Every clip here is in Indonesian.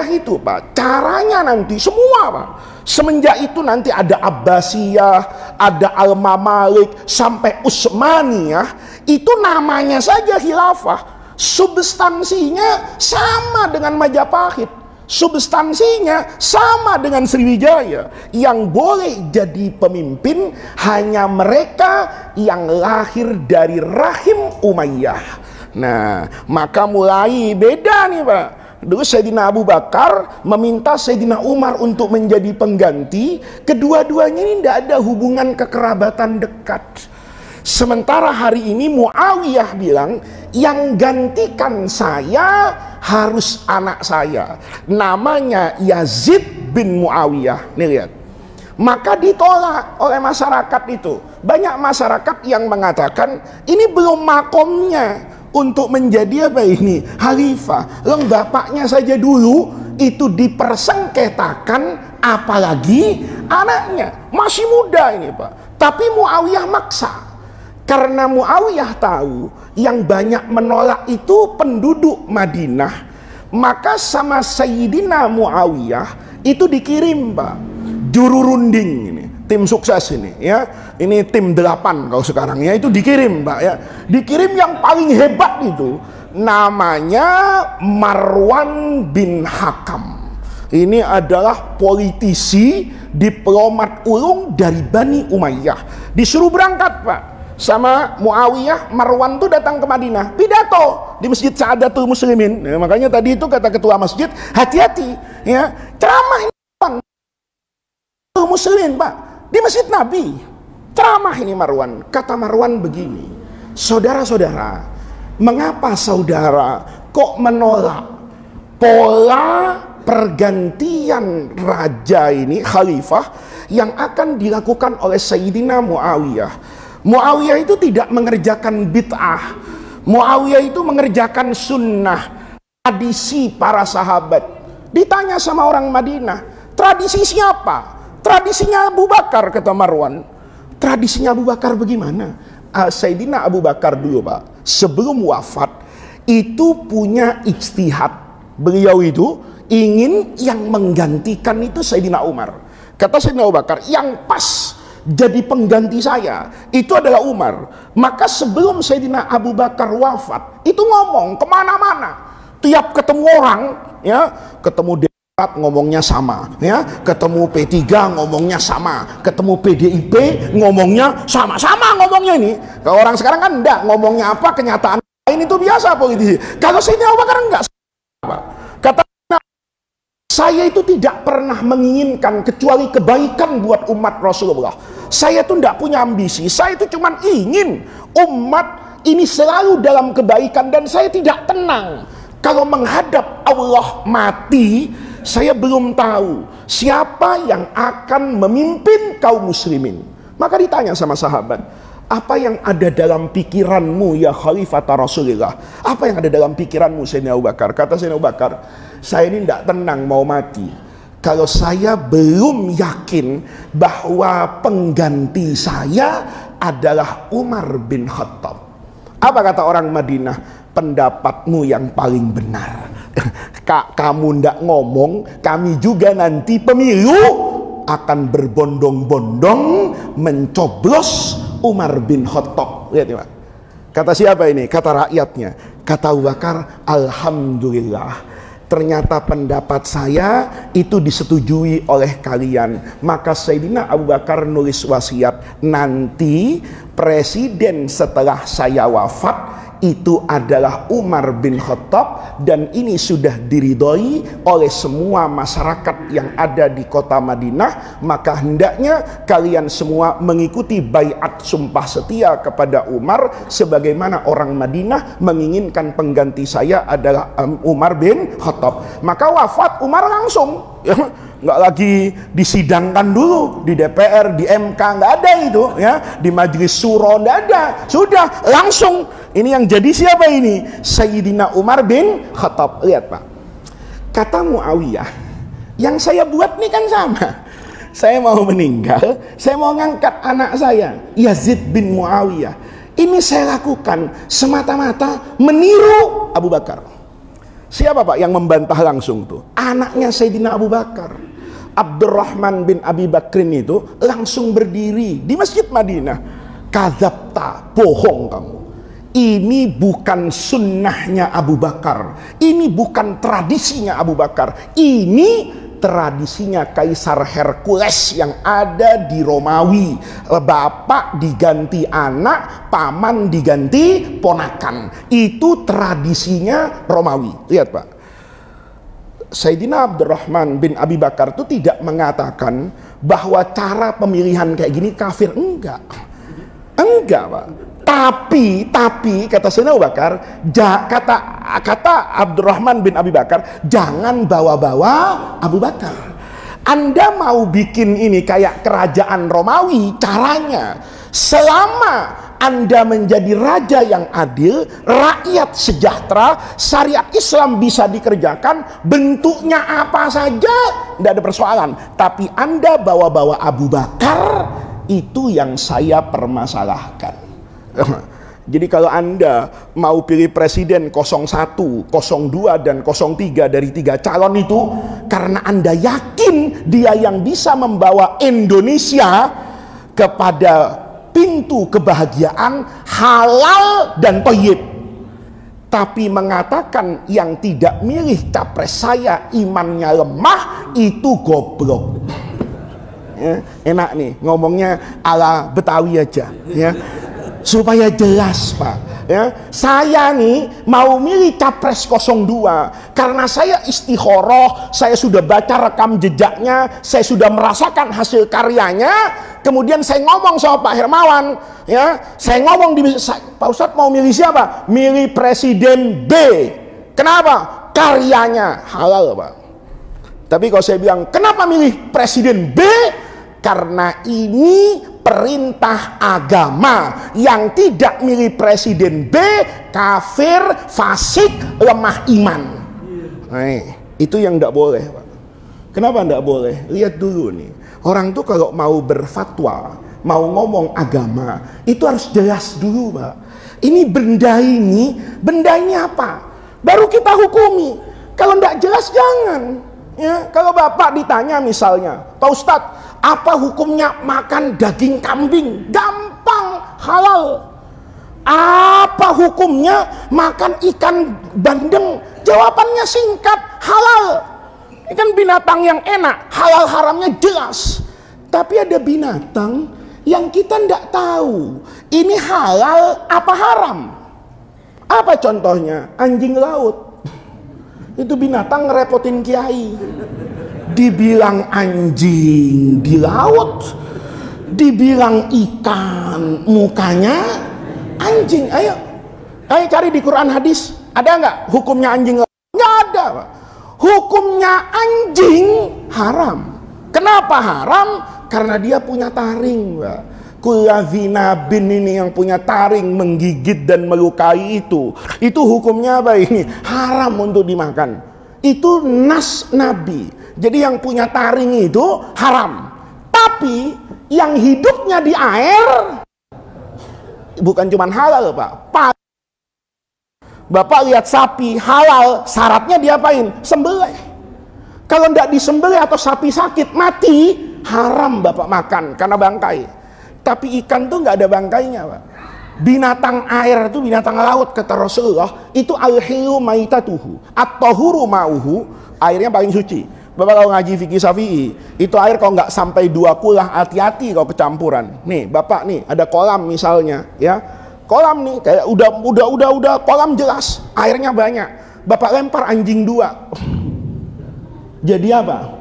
Muawiyah itu Pak, caranya nanti semua Pak, semenjak itu nanti ada Abbasiyah, ada Al-Mamalik, sampai Utsmaniyah, itu namanya saja khilafah, substansinya sama dengan Majapahit, substansinya sama dengan Sriwijaya. Yang boleh jadi pemimpin hanya mereka yang lahir dari rahim Umayyah. Nah, maka mulai beda nih Pak. Dulu Sayyidina Abu Bakar meminta Sayyidina Umar untuk menjadi pengganti. Kedua-duanya ini tidak ada hubungan kekerabatan dekat. Sementara hari ini Muawiyah bilang, yang gantikan saya harus anak saya, namanya Yazid bin Muawiyah. Nih lihat. Maka ditolak oleh masyarakat itu. Banyak masyarakat yang mengatakan ini belum makomnya untuk menjadi apa ini? Khalifah. Loh, bapaknya saja dulu itu dipersengketakan, apalagi anaknya. Masih muda ini Pak. Tapi Muawiyah maksa. Karena Muawiyah tahu yang banyak menolak itu penduduk Madinah. Maka sama Sayyidina Muawiyah itu dikirim Pak, juru runding ini, tim sukses ini ya. Ini tim 8 kalau sekarang ya, itu dikirim Pak ya. Dikirim yang paling hebat itu namanya Marwan bin Hakam. Ini adalah politisi, diplomat ulung dari Bani Umayyah. Disuruh berangkat Pak sama Muawiyah. Marwan tuh datang ke Madinah, pidato di Masjid Sa'adatul Muslimin. Nah, makanya tadi itu kata ketua masjid, hati-hati ya, ceramah Muslimin Pak di Masjid Nabi. Ceramah ini Marwan. Kata Marwan begini, saudara-saudara, mengapa saudara kok menolak pola pergantian raja ini, khalifah, yang akan dilakukan oleh Sayyidina Muawiyah? Muawiyah itu tidak mengerjakan bid'ah. Muawiyah itu mengerjakan sunnah, tradisi para sahabat. Ditanya sama orang Madinah, tradisi siapa? Tradisinya Abu Bakar, kata Marwan. Tradisinya Abu Bakar bagaimana? Sayyidina Abu Bakar dulu Pak, sebelum wafat itu punya ijtihad. Beliau itu ingin yang menggantikan itu Sayyidina Umar. Kata Sayyidina Abu Bakar, yang pas jadi pengganti saya itu adalah Umar. Maka sebelum Sayyidina Abu Bakar wafat, itu ngomong kemana-mana, tiap ketemu orang ya, ketemu ngomongnya sama ya, ketemu P3 ngomongnya sama, ketemu PDIP ngomongnya sama-sama ngomongnya. Ini kalau orang sekarang kan enggak, ngomongnya apa kenyataan lain, itu biasa politisi. Kalau Sayyidina Abu Bakar enggak. Kata saya itu tidak pernah menginginkan kecuali kebaikan buat umat Rasulullah. Saya itu tidak punya ambisi, saya itu cuma ingin umat ini selalu dalam kebaikan, dan saya tidak tenang kalau menghadap Allah mati. Saya belum tahu siapa yang akan memimpin kaum muslimin. Maka ditanya sama sahabat, apa yang ada dalam pikiranmu ya Khalifah Rasulullah? Apa yang ada dalam pikiranmu Sayyidina Abu Bakar? Kata Sayyidina Abu Bakar, saya ini tidak tenang mau mati kalau saya belum yakin bahwa pengganti saya adalah Umar bin Khattab. Apa kata orang Madinah? Pendapatmu yang paling benar. Kamu ndak ngomong, kami juga nanti pemilu akan berbondong-bondong mencoblos Umar bin Khattab. Lihat ya Pak. Kata siapa ini? Kata rakyatnya. Kata Abu Bakar, alhamdulillah, ternyata pendapat saya itu disetujui oleh kalian. Maka Sayyidina Abu Bakar nulis wasiat, nanti presiden setelah saya wafat itu adalah Umar bin Khattab, dan ini sudah diridhoi oleh semua masyarakat yang ada di kota Madinah. Maka hendaknya kalian semua mengikuti baiat sumpah setia kepada Umar, sebagaimana orang Madinah menginginkan pengganti saya adalah Umar bin Khattab. Maka wafat Umar langsung ya, nggak lagi disidangkan dulu di DPR, di MK, nggak ada itu ya, di Majelis Syuro nggak ada, sudah langsung. Ini yang jadi siapa ini? Sayyidina Umar bin Khattab. Lihat Pak, kata Muawiyah, yang saya buat ini kan sama. Saya mau meninggal, saya mau ngangkat anak saya Yazid bin Muawiyah. Ini saya lakukan semata-mata meniru Abu Bakar. Siapa Pak yang membantah langsung tuh? Anaknya Sayyidina Abu Bakar, Abdurrahman bin Abi Bakrin itu langsung berdiri di Masjid Madinah. Kadzabta, bohong kamu. Ini bukan sunnahnya Abu Bakar. Ini bukan tradisinya Abu Bakar. Ini tradisinya Kaisar Hercules yang ada di Romawi. Bapak diganti anak, paman diganti ponakan. Itu tradisinya Romawi. Lihat Pak, Sayyidina Abdurrahman bin Abi Bakar itu tidak mengatakan bahwa cara pemilihan kayak gini kafir. Enggak Pak. Tapi kata Sayyidina Abu Bakar, kata Abdurrahman bin Abi Bakar, jangan bawa-bawa Abu Bakar. Anda mau bikin ini kayak kerajaan Romawi, caranya selama Anda menjadi raja yang adil, rakyat sejahtera, syariat Islam bisa dikerjakan, bentuknya apa saja tidak ada persoalan. Tapi Anda bawa-bawa Abu Bakar, itu yang saya permasalahkan. Jadi kalau Anda mau pilih presiden 01, 02 dan 03 dari 3 calon itu karena Anda yakin dia yang bisa membawa Indonesia kepada pintu kebahagiaan halal dan thayyib, tapi mengatakan yang tidak milih capres saya imannya lemah, itu goblok. Ya, enak nih ngomongnya ala Betawi aja ya, supaya jelas Pak ya. Saya nih mau milih capres 02 karena saya istikharah, saya sudah baca rekam jejaknya, saya sudah merasakan hasil karyanya. Kemudian saya ngomong sama Pak Hermawan ya, saya ngomong Pak Ustadz mau milih siapa? Milih presiden B. Kenapa? Karyanya halal Pak. Tapi kalau saya bilang kenapa milih presiden B? Karena ini perintah agama. Yang tidak milih presiden B kafir, fasik, lemah iman. Nah, itu yang tidak boleh Pak. Kenapa tidak boleh? Lihat dulu nih, orang tuh kalau mau berfatwa, mau ngomong agama, itu harus jelas dulu Pak. Ini benda ini apa? Baru kita hukumi. Kalau tidak jelas jangan ya. Kalau Bapak ditanya misalnya, Pak Ustadz, apa hukumnya makan daging kambing? Gampang, halal. Apa hukumnya makan ikan bandeng? Jawabannya singkat, halal. Ikan binatang yang enak, halal haramnya jelas. Tapi ada binatang yang kita tidak tahu ini halal apa haram. Apa contohnya? Anjing laut. Itu binatang ngerepotin kiai. Dibilang anjing di laut, dibilang ikan mukanya anjing. Ayo cari di Quran hadis, ada nggak hukumnya anjing laut? Nggak ada Pak. Hukumnya anjing haram. Kenapa haram? Karena dia punya taring Pak. Kulazina bin ini yang punya taring menggigit dan melukai itu hukumnya apa ini? Haram untuk dimakan. Itu nas Nabi. Jadi yang punya taring itu haram. Tapi yang hidupnya di air bukan cuma halal Pak. Bapak lihat sapi halal, syaratnya diapain? Sembelih. Kalau tidak disembelih atau sapi sakit mati, haram Bapak makan karena bangkai. Tapi ikan tuh nggak ada bangkainya Pak. Binatang air itu, binatang laut kata Rasulullah, itu al-hilu maitatuhu at-tahuru ma'uhu, airnya paling suci. Bapak kalau ngaji fikih Syafi'i, itu air kalau nggak sampai 2 kulah, hati-hati kalau kecampuran. Nih Bapak nih ada kolam misalnya ya, kolam nih kayak udah kolam jelas, airnya banyak. Bapak lempar anjing 2, jadi apa?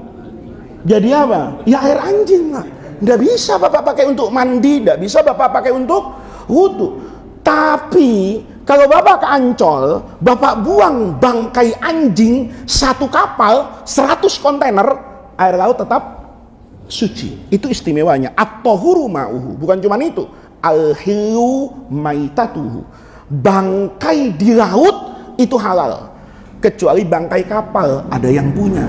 Jadi apa? Ya air anjing lah. Nggak bisa Bapak pakai untuk mandi, nggak bisa Bapak pakai untuk wudu. Tapi kalau Bapak ke Ancol, Bapak buang bangkai anjing 1 kapal, 100 kontainer, air laut tetap suci. Itu istimewanya. At-tahuru ma'uhu. Bukan cuma itu. Al-hilu maitatuhu. Bangkai di laut itu halal. Kecuali bangkai kapal, ada yang punya.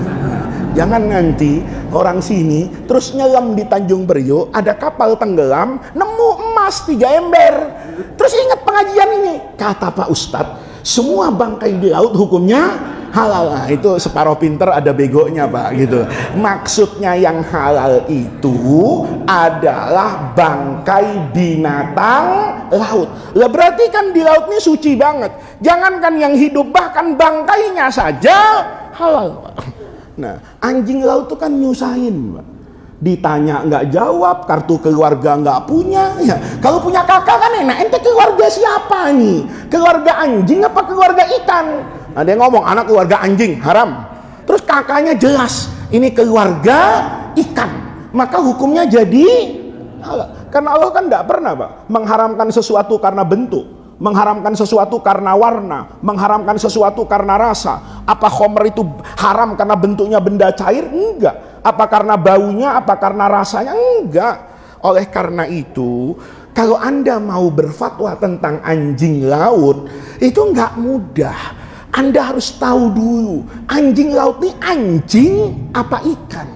Jangan nanti orang sini terus nyelam di Tanjung Priok, ada kapal tenggelam, nemu emas 3 ember. Terus ingat pengajian ini, kata Pak Ustadz, semua bangkai di laut hukumnya halal. Nah, itu separuh pinter ada begonya Pak gitu. Maksudnya yang halal itu adalah bangkai binatang laut. Lah berarti kan di laut ini suci banget. Jangankan yang hidup, bahkan bangkainya saja halal Pak. Nah, anjing laut itu kan nyusahin Pak. Ditanya nggak jawab, kartu keluarga nggak punya. Ya, kalau punya kakak kan enak. Ente keluarga siapa nih? Keluarga anjing apa keluarga ikan? Ada yang ngomong anak keluarga anjing haram. Terus kakaknya jelas ini keluarga ikan. Maka hukumnya jadi karena Allah kan nggak pernah Pak mengharamkan sesuatu karena bentuk, mengharamkan sesuatu karena warna, mengharamkan sesuatu karena rasa. Apa khamr itu haram karena bentuknya benda cair? Enggak. Apa karena baunya, apa karena rasanya? Enggak. Oleh karena itu, kalau Anda mau berfatwa tentang anjing laut, itu enggak mudah. Anda harus tahu dulu, anjing laut ini anjing apa ikan?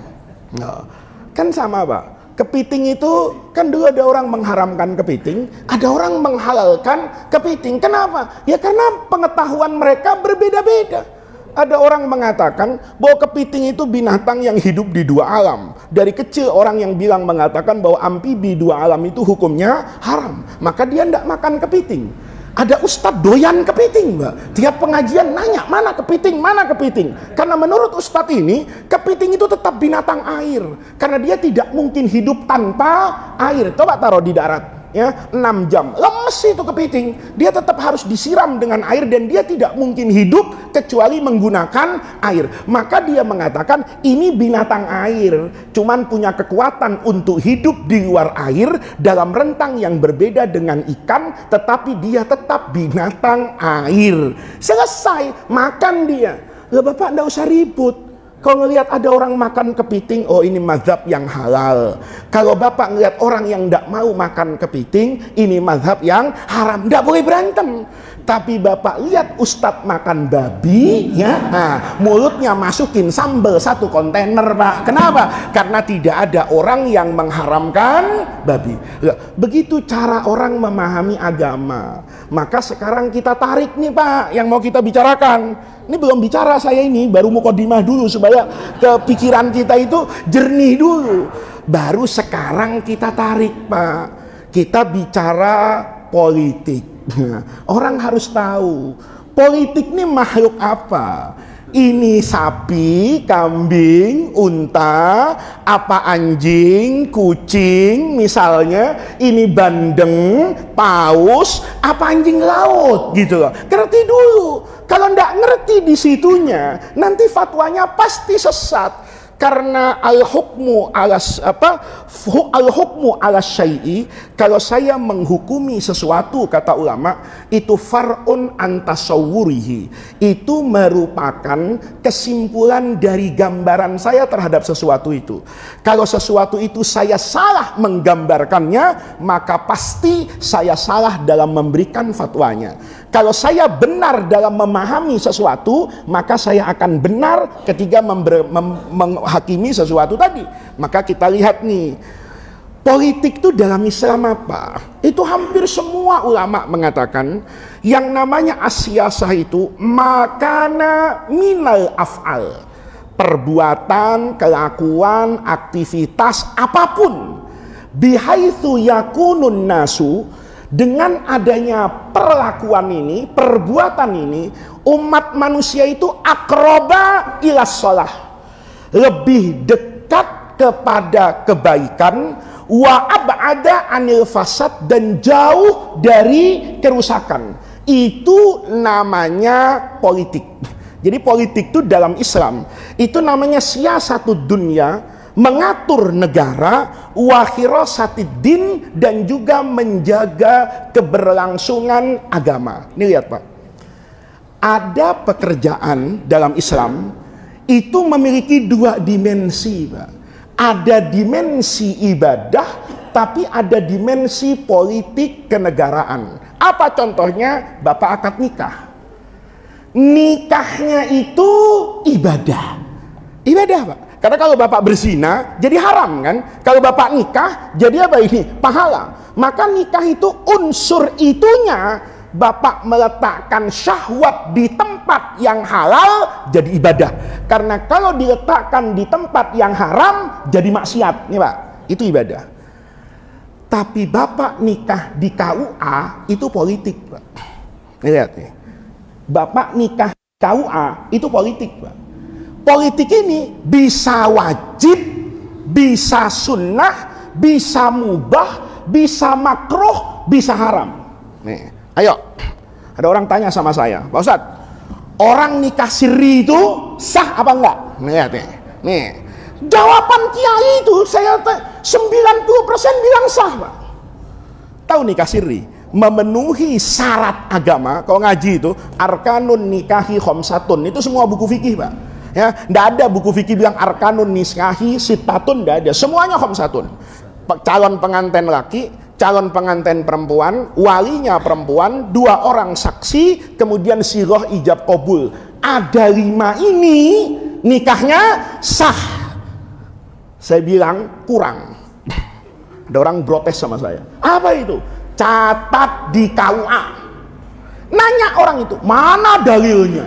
Nah, kan sama Pak. Kepiting itu kan dulu ada orang mengharamkan kepiting, ada orang menghalalkan kepiting. Kenapa? Ya karena pengetahuan mereka berbeda-beda. Ada orang mengatakan bahwa kepiting itu binatang yang hidup di dua alam. Dari kecil orang yang bilang mengatakan bahwa amfibi dua alam itu hukumnya haram. Maka dia tidak makan kepiting. Ada ustadz doyan kepiting Mbak. Tiap pengajian nanya mana kepiting, mana kepiting. Karena menurut ustadz ini kepiting itu tetap binatang air. Karena dia tidak mungkin hidup tanpa air. Coba taruh di darat. Ya, 6 jam lemes itu kepiting, dia tetap harus disiram dengan air dan dia tidak mungkin hidup kecuali menggunakan air. Maka dia mengatakan ini binatang air, cuman punya kekuatan untuk hidup di luar air dalam rentang yang berbeda dengan ikan, tetapi dia tetap binatang air. Selesai, makan dia. Lah Bapak enggak usah ribut. Kalau ngelihat ada orang makan kepiting, oh ini mazhab yang halal. Kalau Bapak ngelihat orang yang tidak mau makan kepiting, ini mazhab yang haram. Tidak boleh berantem. Tapi Bapak lihat ustadz makan babi, ya, nah, mulutnya masukin sambal 1 kontainer Pak. Kenapa? Karena tidak ada orang yang mengharamkan babi. Begitu cara orang memahami agama. Maka sekarang kita tarik nih Pak, yang mau kita bicarakan. Ini belum bicara saya ini, baru mukadimah dulu supaya kepikiran kita itu jernih dulu. Baru sekarang kita tarik Pak. Kita bicara politik. Orang harus tahu, politik ini makhluk apa? Ini sapi, kambing, unta, apa anjing, kucing misalnya, ini bandeng, paus, apa anjing laut gitu loh. Ngerti dulu. Kalau ndak ngerti di situnya, nanti fatwanya pasti sesat. Karena al-hukmu ala syai'i, kalau saya menghukumi sesuatu, kata ulama, itu far'un an tasawwurihi. Itu merupakan kesimpulan dari gambaran saya terhadap sesuatu itu. Kalau sesuatu itu saya salah menggambarkannya, maka pasti saya salah dalam memberikan fatwanya. Kalau saya benar dalam memahami sesuatu, maka saya akan benar ketika menghakimi sesuatu tadi. Maka kita lihat nih, politik itu dalam Islam apa? Itu hampir semua ulama mengatakan yang namanya asyasah itu makana minal af'al. Perbuatan, kelakuan, aktivitas apapun. Bihaitsu yakunun nasu, dengan adanya perlakuan ini, perbuatan ini, umat manusia itu akroba ilas sholah, lebih dekat kepada kebaikan, wa ab'ada anil fasad, dan jauh dari kerusakan. Itu namanya politik. Jadi politik itu dalam Islam itu namanya siyasatud dunya, mengatur negara, wa hirasatiddin, dan juga menjaga keberlangsungan agama. Ini lihat Pak, ada pekerjaan dalam Islam itu memiliki 2 dimensi Pak. Ada dimensi ibadah, tapi ada dimensi politik kenegaraan. Apa contohnya? Bapak akad nikah. Nikahnya itu ibadah. Ibadah Pak. Karena kalau Bapak berzina jadi haram kan? Kalau Bapak nikah jadi apa ini? Pahala. Maka nikah itu unsur itunya Bapak meletakkan syahwat di tempat yang halal jadi ibadah. Karena kalau diletakkan di tempat yang haram jadi maksiat. Nih Pak, itu ibadah. Tapi Bapak nikah di KUA itu politik Pak. Lihat nih. Bapak nikah di KUA itu politik Pak. Politik ini bisa wajib, bisa sunnah, bisa mubah, bisa makruh, bisa haram. Nih, ayo. Ada orang tanya sama saya, Pak Ustadz, orang nikah siri itu sah apa enggak? Lihat nih. Nih. Jawaban kiai itu saya 90% bilang sah, Pak. Tahu nikah siri memenuhi syarat agama. Kalau ngaji itu arkanun nikahi khamsatun, itu semua buku fikih Pak. Ya, enggak ada buku fikih bilang arkanun nikahi sittatun, enggak ada. Semuanya khamsatun. Calon pengantin laki, calon pengantin perempuan, walinya perempuan, 2 orang saksi, kemudian sighah ijab qabul. Ada 5 ini nikahnya sah. Saya bilang kurang. Ada orang protes sama saya. Apa itu? Catat di KUA. Nanya orang itu, mana dalilnya?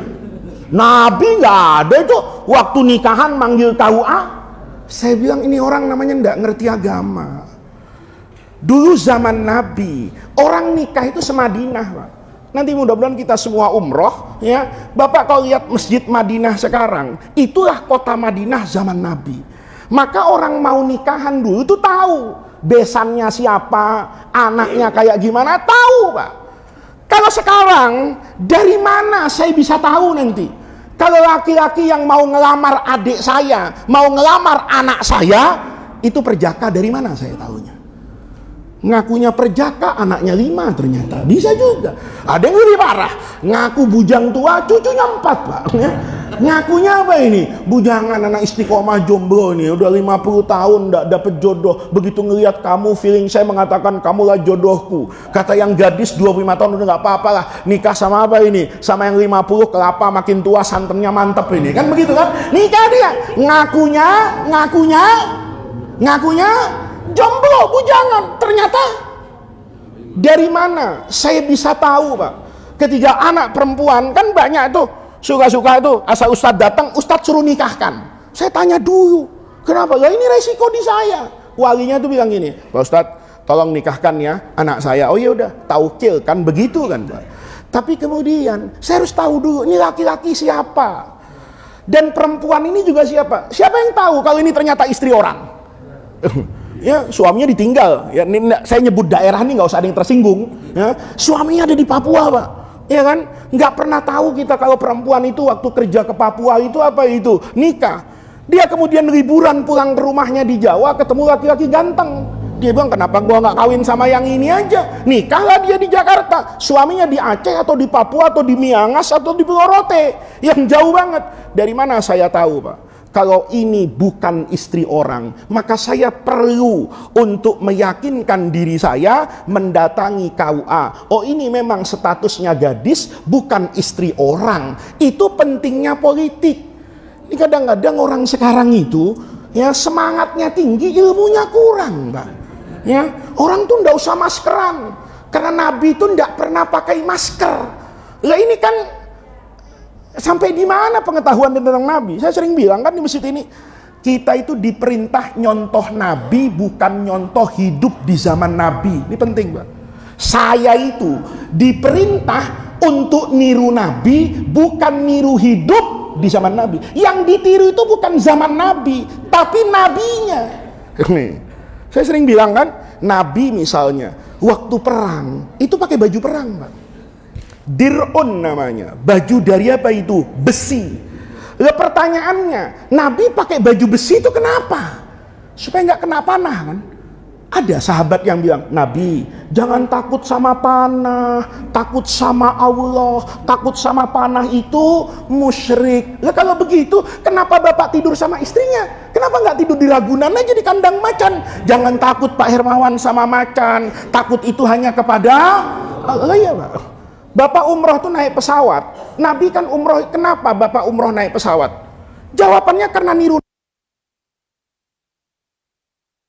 Nabi nggak ada itu waktu nikahan manggil KUA. Saya bilang ini orang namanya nggak ngerti agama. Dulu zaman Nabi, orang nikah itu semadinah Pak. Nanti mudah-mudahan kita semua umroh ya. Bapak kalau lihat Masjid Madinah sekarang, itulah kota Madinah zaman Nabi. Maka orang mau nikahan dulu itu tahu besannya siapa, anaknya kayak gimana, tahu Pak. Kalau sekarang dari mana saya bisa tahu nanti? Kalau laki-laki yang mau ngelamar adik saya, mau ngelamar anak saya, itu perjaka, dari mana saya tahunya? Ngakunya perjaka, anaknya 5 ternyata. Bisa juga. Ada yang lebih parah, ngaku bujang tua, cucunya 4 Pak. Ngakunya apa ini? Bujangan anak istiqomah jomblo ini, udah 50 tahun nggak dapet jodoh. Begitu ngelihat kamu, feeling saya mengatakan kamulah jodohku. Kata yang gadis 25 tahun udah nggak apa-apa lah, nikah sama apa ini? Sama yang 50, kelapa makin tua santannya mantep ini. Kan begitu kan? Nikah dia. Ngakunya jomblo, bujangan. Ternyata dari mana saya bisa tahu Pak? Ketika anak perempuan kan banyak tuh suka-suka itu, asal Ustadz datang, Ustadz suruh nikahkan. Saya tanya dulu, kenapa? Ya ini resiko di saya. Walinya tuh bilang gini, Pak Ustadz, tolong nikahkan ya anak saya. Oh ya udah, taukil kan begitu kan Pak. Tapi kemudian saya harus tahu dulu ini laki-laki siapa dan perempuan ini juga siapa. Siapa yang tahu kalau ini ternyata istri orang? Ya suaminya ditinggal. Ya, ini, saya nyebut daerah ini nggak usah ada yang tersinggung. Ya, suaminya ada di Papua Pak. Ya kan, nggak pernah tahu kita kalau perempuan itu waktu kerja ke Papua itu apa itu nikah. Dia kemudian liburan pulang ke rumahnya di Jawa, ketemu laki-laki ganteng. Dia bilang, kenapa gua nggak kawin sama yang ini aja? Nikahlah dia di Jakarta, suaminya di Aceh atau di Papua atau di Miangas atau di Pulau Rote, yang jauh banget. Dari mana saya tahu Pak? Kalau ini bukan istri orang, maka saya perlu untuk meyakinkan diri saya mendatangi KUA. Oh ini memang statusnya gadis, bukan istri orang. Itu pentingnya politik. Ini kadang-kadang orang sekarang itu ya semangatnya tinggi, ilmunya kurang, Pak. Ya, orang tuh ndak usah maskeran, karena Nabi itu ndak pernah pakai masker. Lah ini kan sampai di mana pengetahuan tentang Nabi? Saya sering bilang kan di masjid ini, kita itu diperintah nyontoh Nabi, bukan nyontoh hidup di zaman Nabi. Ini penting Pak. Saya itu diperintah untuk niru Nabi, bukan niru hidup di zaman Nabi. Yang ditiru itu bukan zaman Nabi, tapi nabinya. Saya sering bilang kan, Nabi misalnya waktu perang itu pakai baju perang Pak. Dir'un namanya, baju dari apa itu? Besi. Lah pertanyaannya, Nabi pakai baju besi itu kenapa? Supaya nggak kena panah kan? Ada sahabat yang bilang, Nabi jangan takut sama panah, takut sama Allah, takut sama panah itu musyrik. Lah kalau begitu, kenapa Bapak tidur sama istrinya? Kenapa nggak tidur di Ragunan aja di kandang macan? Jangan takut Pak Hermawan sama macan, takut itu hanya kepada Allah ya Pak. Bapak umroh tuh naik pesawat. Nabi kan umroh, kenapa Bapak umroh naik pesawat? Jawabannya karena niru.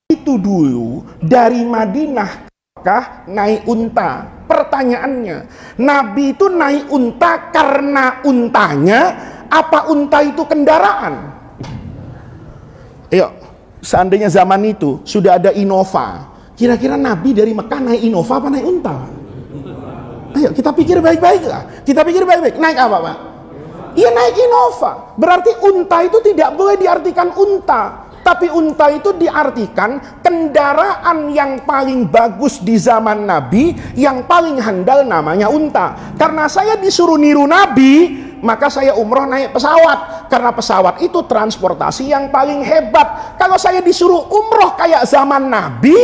Itu dulu dari Madinah ke Mekah naik unta. Pertanyaannya, Nabi itu naik unta karena untanya, apa unta itu kendaraan? Ayo, seandainya zaman itu sudah ada Innova, kira-kira Nabi dari Mekah naik Innova apa naik unta? Ayo kita pikir baik-baik lah. Kita pikir baik-baik. Naik apa, Pak? Iya, naik Innova. Berarti unta itu tidak boleh diartikan unta. Tapi unta itu diartikan kendaraan yang paling bagus di zaman Nabi, yang paling handal namanya unta. Karena saya disuruh niru Nabi, maka saya umroh naik pesawat. Karena pesawat itu transportasi yang paling hebat. Kalau saya disuruh umroh kayak zaman Nabi,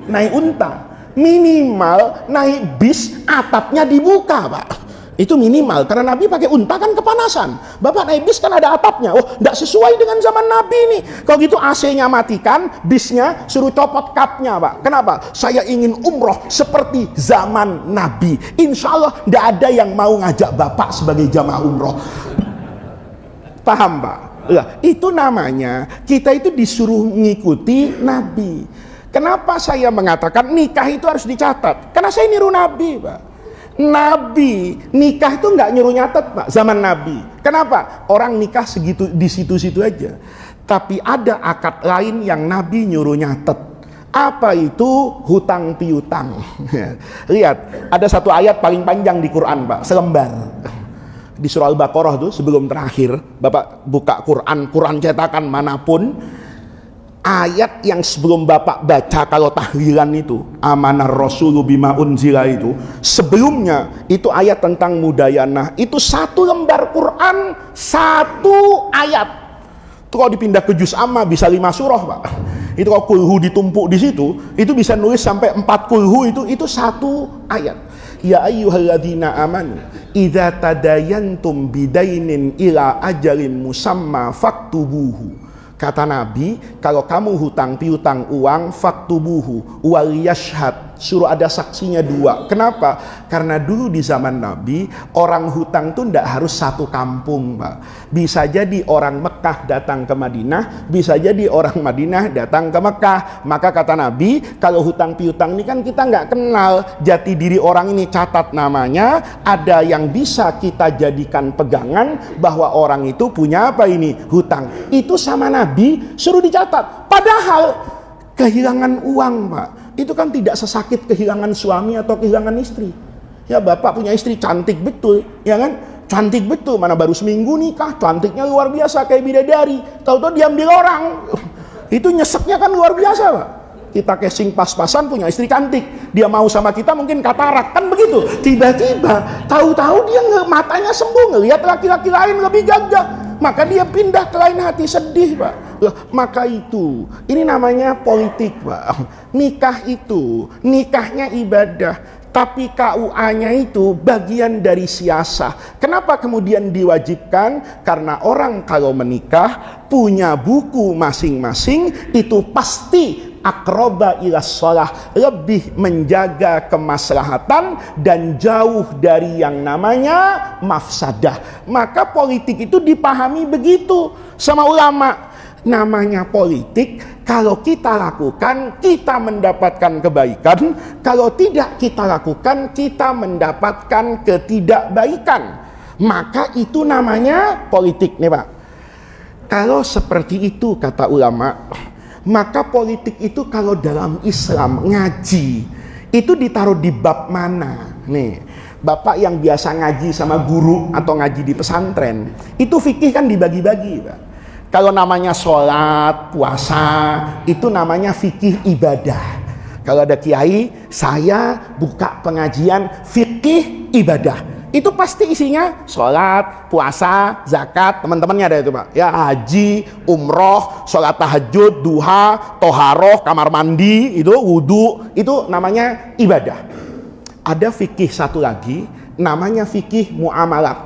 naik unta. Minimal naik bis atapnya dibuka, Pak. Itu minimal, karena Nabi pakai unta kan kepanasan. Bapak naik bis kan ada atapnya. Oh, tidak sesuai dengan zaman Nabi nih. Kalau gitu AC-nya matikan, bisnya suruh copot kapnya, Pak. Kenapa? Saya ingin umroh seperti zaman Nabi. Insya Allah tidak ada yang mau ngajak Bapak sebagai jamaah umroh. Paham, Pak? Ya, itu namanya kita itu disuruh mengikuti Nabi. Kenapa saya mengatakan nikah itu harus dicatat? Karena saya niru Nabi, Pak. Nabi nikah itu nggak nyuruh nyatet, Pak, zaman Nabi. Kenapa? Orang nikah segitu di situ-situ aja. Tapi ada akad lain yang Nabi nyuruh nyatet. Apa itu? Hutang piutang. Lihat, ada satu ayat paling panjang di Quran, Pak, selembar. Di surah Al-Baqarah tuh sebelum terakhir, Bapak buka Quran cetakan manapun, ayat yang sebelum Bapak baca kalau tahlilan itu, amanar rasulu bima unzila itu, sebelumnya itu ayat tentang mudayanah. Itu satu lembar Quran, satu ayat. Itu kalau dipindah ke juz amma bisa 5 surah, Pak. Itu kalau kulhu ditumpuk di situ, itu bisa nulis sampai 4 kulhu, itu satu ayat. Ya ayyuhalladzina amanu idza tadayantum bidainin ila ajalin musamma faktubuhu. Kata Nabi, kalau kamu hutang piutang uang, faktubuhu wal yashhad, suruh ada saksinya 2. Kenapa? Karena dulu di zaman Nabi, orang hutang tuh tidak harus satu kampung, Pak. Bisa jadi orang Mekah datang ke Madinah, bisa jadi orang Madinah datang ke Mekah. Maka kata Nabi, kalau hutang piutang ini kan kita nggak kenal jati diri orang ini, catat namanya. Ada yang bisa kita jadikan pegangan bahwa orang itu punya apa ini? Hutang. Itu sama Nabi suruh dicatat. Padahal kehilangan uang, Pak, itu kan tidak sesakit kehilangan suami atau kehilangan istri. Ya, Bapak punya istri cantik betul, ya kan? Cantik betul, mana baru seminggu nikah, cantiknya luar biasa kayak bidadari. Tahu-tahu diambil orang. Itu nyeseknya kan luar biasa, Pak. Kita casing pas-pasan punya istri cantik, dia mau sama kita mungkin katarak, kan begitu. Tiba-tiba tahu-tahu dia matanya sembuh, ngelihat laki-laki lain lebih gagah, maka dia pindah ke lain hati, sedih, Pak. Maka itu, ini namanya politik, Pak. Nikah itu, nikahnya ibadah, tapi KUA-nya itu bagian dari siasah. Kenapa kemudian diwajibkan? Karena orang kalau menikah punya buku masing-masing, itu pasti akroba ilas sholah, lebih menjaga kemaslahatan dan jauh dari yang namanya mafsadah. Maka politik itu dipahami begitu sama ulama. Namanya politik, kalau kita lakukan kita mendapatkan kebaikan, kalau tidak kita lakukan kita mendapatkan ketidakbaikan. Maka itu namanya politik nih, Pak. Kalau seperti itu kata ulama, maka politik itu kalau dalam Islam ngaji itu ditaruh di bab mana? Nih, Bapak yang biasa ngaji sama guru atau ngaji di pesantren, itu fikih kan dibagi-bagi, Pak. Kalau namanya sholat, puasa, itu namanya fikih ibadah. Kalau ada kiai, saya buka pengajian fikih ibadah. Itu pasti isinya sholat, puasa, zakat, teman-temannya ada itu, Pak. Ya, haji, umroh, sholat tahajud, duha, toharoh, kamar mandi, itu wudu, itu namanya ibadah. Ada fikih satu lagi, namanya fikih muamalat.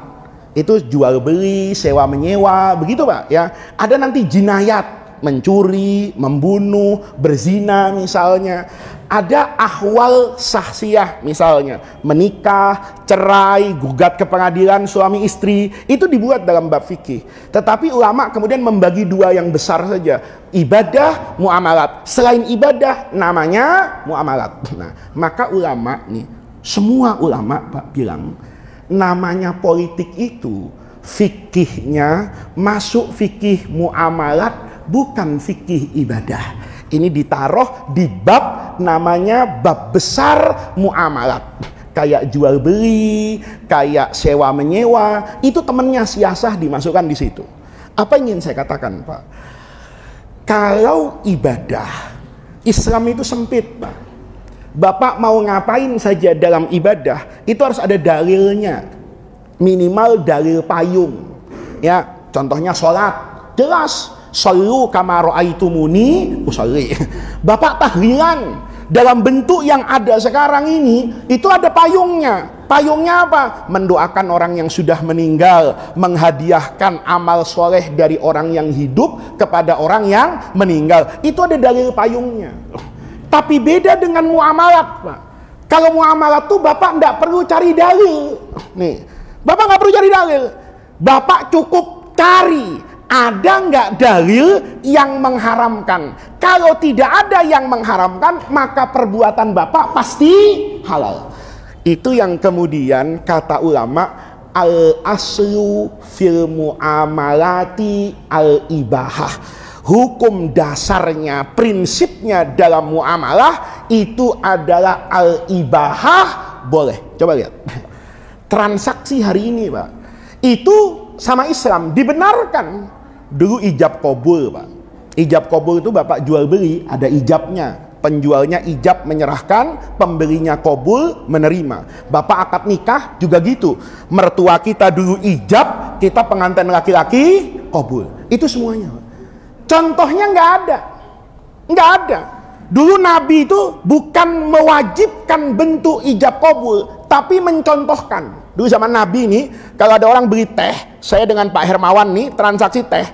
Itu jual beli, sewa menyewa, begitu, Pak, ya. Ada nanti jinayat, mencuri, membunuh, berzina misalnya. Ada ahwal sahsiah misalnya, menikah, cerai, gugat ke pengadilan suami istri, itu dibuat dalam bab fikih. Tetapi ulama kemudian membagi 2 yang besar saja, ibadah, muamalat. Selain ibadah namanya muamalat. Nah, maka ulama nih Semua ulama Pak bilang, namanya politik itu fikihnya masuk fikih muamalat, bukan fikih ibadah. Ini ditaruh di bab namanya bab besar muamalat. Kayak jual beli, kayak sewa menyewa, itu temennya siasah dimasukkan di situ. Apa yang ingin saya katakan Pak? Kalau ibadah, Islam itu sempit Pak. Bapak mau ngapain saja dalam ibadah, itu harus ada dalilnya. Minimal dalil payung. Ya, contohnya sholat. Jelas, shollu kama ra'aitumuni usolli. Bapak tahlilan dalam bentuk yang ada sekarang ini, itu ada payungnya. Payungnya apa? Mendoakan orang yang sudah meninggal, menghadiahkan amal soleh dari orang yang hidup kepada orang yang meninggal. Itu ada dalil payungnya. Tapi beda dengan muamalat Pak. Kalau muamalat tuh Bapak tidak perlu cari dalil. Nih, Bapak nggak perlu cari dalil. Bapak cukup cari, ada nggak dalil yang mengharamkan. Kalau tidak ada yang mengharamkan, maka perbuatan Bapak pasti halal. Itu yang kemudian kata ulama, al-aslu fil muamalati al-ibahah. Hukum dasarnya, prinsipnya dalam muamalah itu adalah al-ibahah, boleh. Coba lihat. Transaksi hari ini Pak, itu sama Islam dibenarkan. Dulu ijab kabul Pak. Ijab kabul itu Bapak jual beli, ada ijabnya. Penjualnya ijab menyerahkan, pembelinya kabul menerima. Bapak akad nikah juga gitu. Mertua kita dulu ijab, kita pengantin laki-laki kabul. Itu semuanya Pak. Contohnya nggak ada. Nggak ada. Dulu Nabi itu bukan mewajibkan bentuk ijab kabul, tapi mencontohkan. Dulu zaman Nabi ini, kalau ada orang beli teh, saya dengan Pak Hermawan nih, transaksi teh,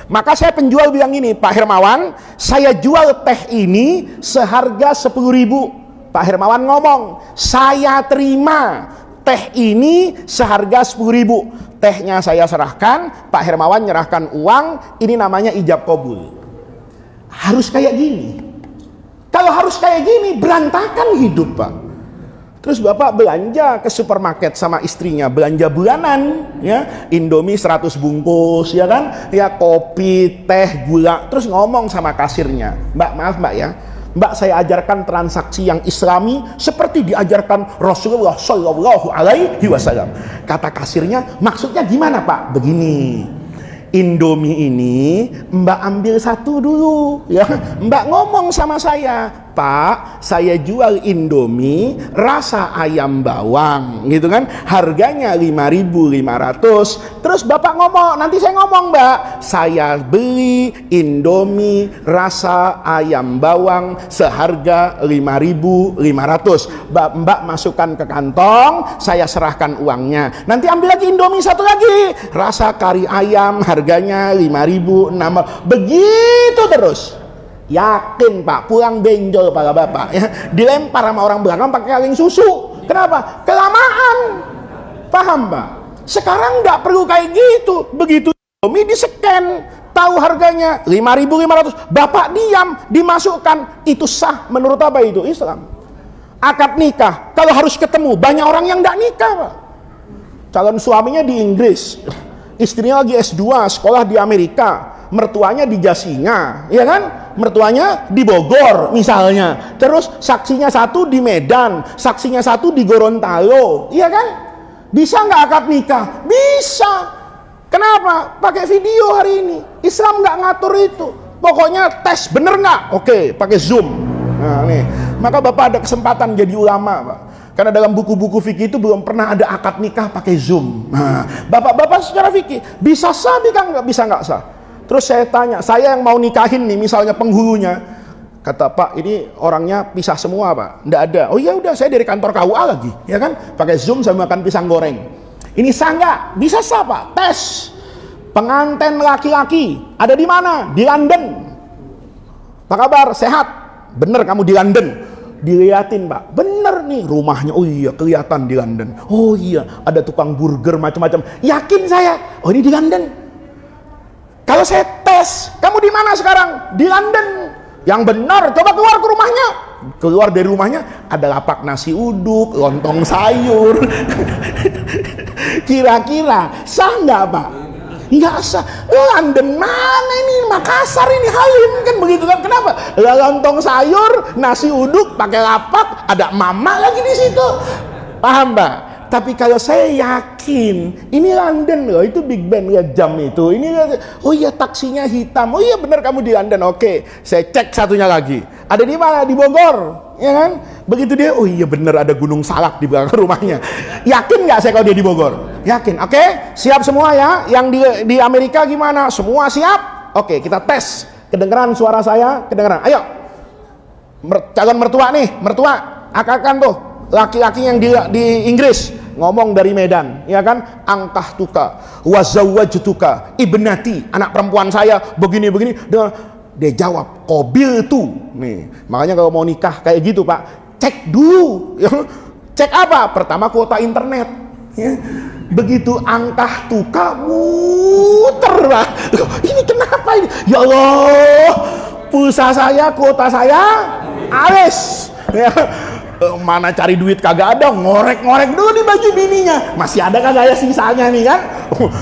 maka saya penjual bilang gini, Pak Hermawan, saya jual teh ini seharga 10.000. Pak Hermawan ngomong, saya terima teh ini seharga 10.000. Tehnya saya serahkan, Pak Hermawan nyerahkan uang, ini namanya ijab kabul. Harus kayak gini. Kalau harus kayak gini, berantakan hidup Pak. Terus Bapak belanja ke supermarket sama istrinya, belanja bulanan, ya, Indomie 100 bungkus, ya kan, ya, kopi, teh, gula, terus ngomong sama kasirnya, Mbak, maaf Mbak ya, Mbak, saya ajarkan transaksi yang Islami seperti diajarkan Rasulullah Shallallahu Alaihi Wasallam. Kata kasirnya, maksudnya gimana Pak? Begini, Indomie ini Mbak ambil satu dulu, ya. Mbak ngomong sama saya, Pak, saya jual Indomie rasa ayam bawang, gitu kan? Harganya 5.500. Terus Bapak ngomong, nanti saya ngomong, Mbak, saya beli Indomie rasa ayam bawang seharga 5.500. Mbak masukkan ke kantong, saya serahkan uangnya. Nanti ambil lagi Indomie satu lagi, rasa kari ayam, harganya 5.600. Begitu terus. Yakin Pak, pulang benjol para bapak ya, dilempar sama orang belakang pakai kaleng susu. Kenapa? Kelamaan. Paham Pak? Sekarang nggak perlu kayak gitu. Begitu Indomie di-scan, tahu harganya 5.500, Bapak diam, dimasukkan. Itu sah menurut apa itu? Islam. Akad nikah, kalau harus ketemu, banyak orang yang nggak nikah Pak. Calon suaminya di Inggris, istrinya lagi S2, sekolah di Amerika, mertuanya di Jasinga, ya kan? Mertuanya di Bogor misalnya. Terus saksinya satu di Medan, saksinya satu di Gorontalo, iya kan? Bisa nggak akad nikah? Bisa. Kenapa? Pakai video hari ini. Islam nggak ngatur itu. Pokoknya tes bener nggak? Oke, pakai Zoom. Nah, nih. Maka Bapak ada kesempatan jadi ulama, Pak. Karena dalam buku-buku fikih itu belum pernah ada akad nikah pakai Zoom. Nah, Bapak-bapak secara fikih bisa sah, bisa nggak sah? Terus saya tanya, saya yang mau nikahin nih, misalnya penghulunya, kata Pak, ini orangnya pisah semua Pak, nggak ada. Oh ya udah, saya dari kantor KUA lagi, ya kan? Pakai Zoom saya makan pisang goreng. Ini sah nggak? Bisa sah Pak. Tes. Pengantin laki-laki ada di mana? Di London. Apa kabar? Sehat? Bener kamu di London? Diliatin Pak, bener nih rumahnya. Oh iya, kelihatan di London. Oh iya, ada tukang burger macam-macam. Yakin saya. Oh ini di London. Kalau saya tes, kamu di mana sekarang? Di London. Yang benar, coba keluar ke rumahnya. keluar dari rumahnya ada lapak nasi uduk, lontong sayur. Kira-kira sah nggak Pak? Nggak sah. London mana ini? Makassar ini, Halim kan begitu kan? Kenapa? Lontong sayur, nasi uduk, pakai lapak, ada mama lagi di situ. Paham Pak? Tapi kalau saya yakin ini London loh, itu Big Ben, lihat jam itu. Ini, oh iya taksinya hitam. Oh iya benar kamu di London. Oke, saya cek satunya lagi. Ada di mana? Di Bogor, ya kan? Begitu dia, oh iya benar ada Gunung Salak di belakang rumahnya. Yakin nggak saya kalau dia di Bogor? Yakin. Oke, siap semua ya. Yang di Amerika gimana? Semua siap? Oke, kita tes. Kedengeran suara saya? Kedengeran. Ayo, calon mertua nih, mertua, akan tuh. Laki-laki yang di Inggris ngomong dari Medan, ya kan? Angkah tuka, wazawajtuka ibnati, anak perempuan saya begini-begini. Dia jawab, kobil tuh. Nih, makanya kalau mau nikah kayak gitu Pak, cek dulu. Cek apa? Pertama kuota internet. Ya. Begitu angkah tuka, muter Pak. Ini kenapa ini? Ya Allah, pulsa saya, kuota saya, habis. Ya. Mana cari duit kagak ada, ngorek-ngorek dulu di baju bininya, masih ada kagak ya sisanya nih kan.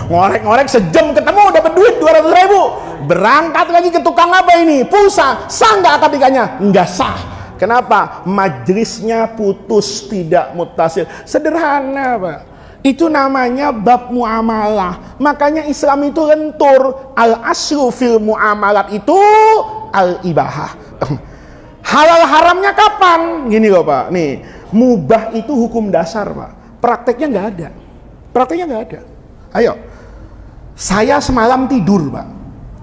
Ngorek-ngorek sejam ketemu dapat duit 200.000, berangkat lagi ke tukang apa ini, pulsa. Sah nggak akad nikahnya? Nggak sah. Kenapa? Majelisnya putus, tidak mutasil. Sederhana Pak, itu namanya bab muamalah. Makanya Islam itu lentur. Al aslu fil muamalat itu al ibahah. Halal haramnya kapan? Gini loh Pak, nih mubah itu hukum dasar Pak, prakteknya nggak ada. Prakteknya nggak ada. Ayo, saya semalam tidur Pak.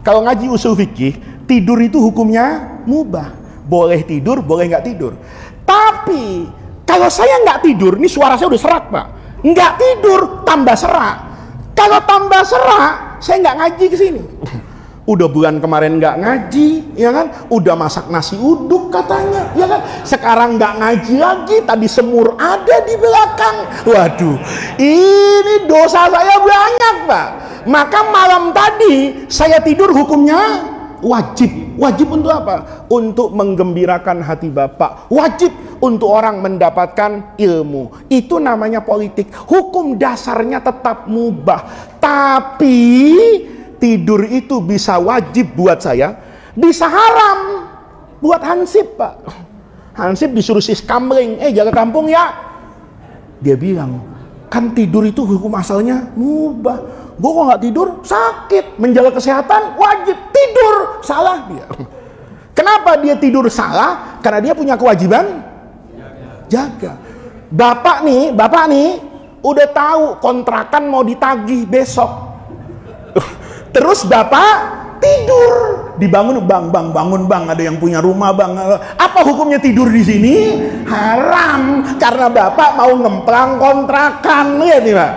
Kalau ngaji usul fikih, tidur itu hukumnya mubah, boleh tidur, boleh nggak tidur. Tapi kalau saya nggak tidur, ini suara saya udah serak Pak, nggak tidur tambah serak. Kalau tambah serak, saya nggak ngaji ke sini. Udah bulan kemarin nggak ngaji, ya kan? Udah masak nasi uduk katanya, ya kan? Sekarang nggak ngaji lagi, tadi semur ada di belakang. Waduh, ini dosa saya banyak Pak. Maka malam tadi saya tidur hukumnya wajib. Wajib untuk apa? Untuk menggembirakan hati Bapak. Wajib untuk orang mendapatkan ilmu. Itu namanya politik. Hukum dasarnya tetap mubah. Tapi tidur itu bisa wajib buat saya, bisa haram buat Hansip Pak. Hansip disuruh sis kamling, jaga kampung ya. Dia bilang, kan tidur itu hukum asalnya mubah. Gue kok nggak tidur sakit, menjaga kesehatan wajib tidur. Salah dia. Kenapa dia tidur salah? Karena dia punya kewajiban jaga. Bapak nih udah tahu kontrakan mau ditagih besok. Terus Bapak tidur, dibangun bangun bang, ada yang punya rumah bang. Apa hukumnya tidur di sini? Haram, karena Bapak mau ngemplang kontrakan, ya nih Pak.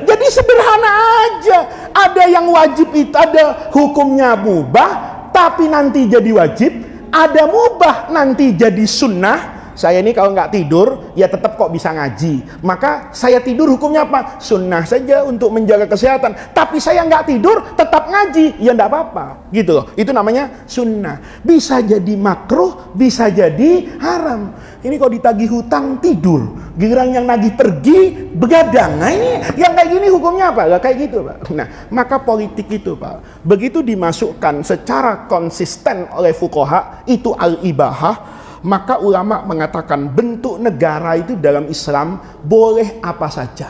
Jadi sederhana aja. Ada yang wajib itu, ada hukumnya mubah, tapi nanti jadi wajib. Ada mubah nanti jadi sunnah. Saya ini kalau nggak tidur, ya tetap kok bisa ngaji. Maka saya tidur hukumnya apa? Sunnah saja untuk menjaga kesehatan. Tapi saya nggak tidur, tetap ngaji. Ya nggak apa-apa. Gitu loh. Itu namanya sunnah. Bisa jadi makruh, bisa jadi haram. Ini kalau ditagih hutang, tidur. Giliran yang nagih pergi, begadang. Nah ini, yang kayak gini hukumnya apa? Gak kayak gitu Pak. Nah, maka politik itu Pak, begitu dimasukkan secara konsisten oleh fuqaha, itu al-ibahah. Maka ulama mengatakan bentuk negara itu dalam Islam boleh apa saja.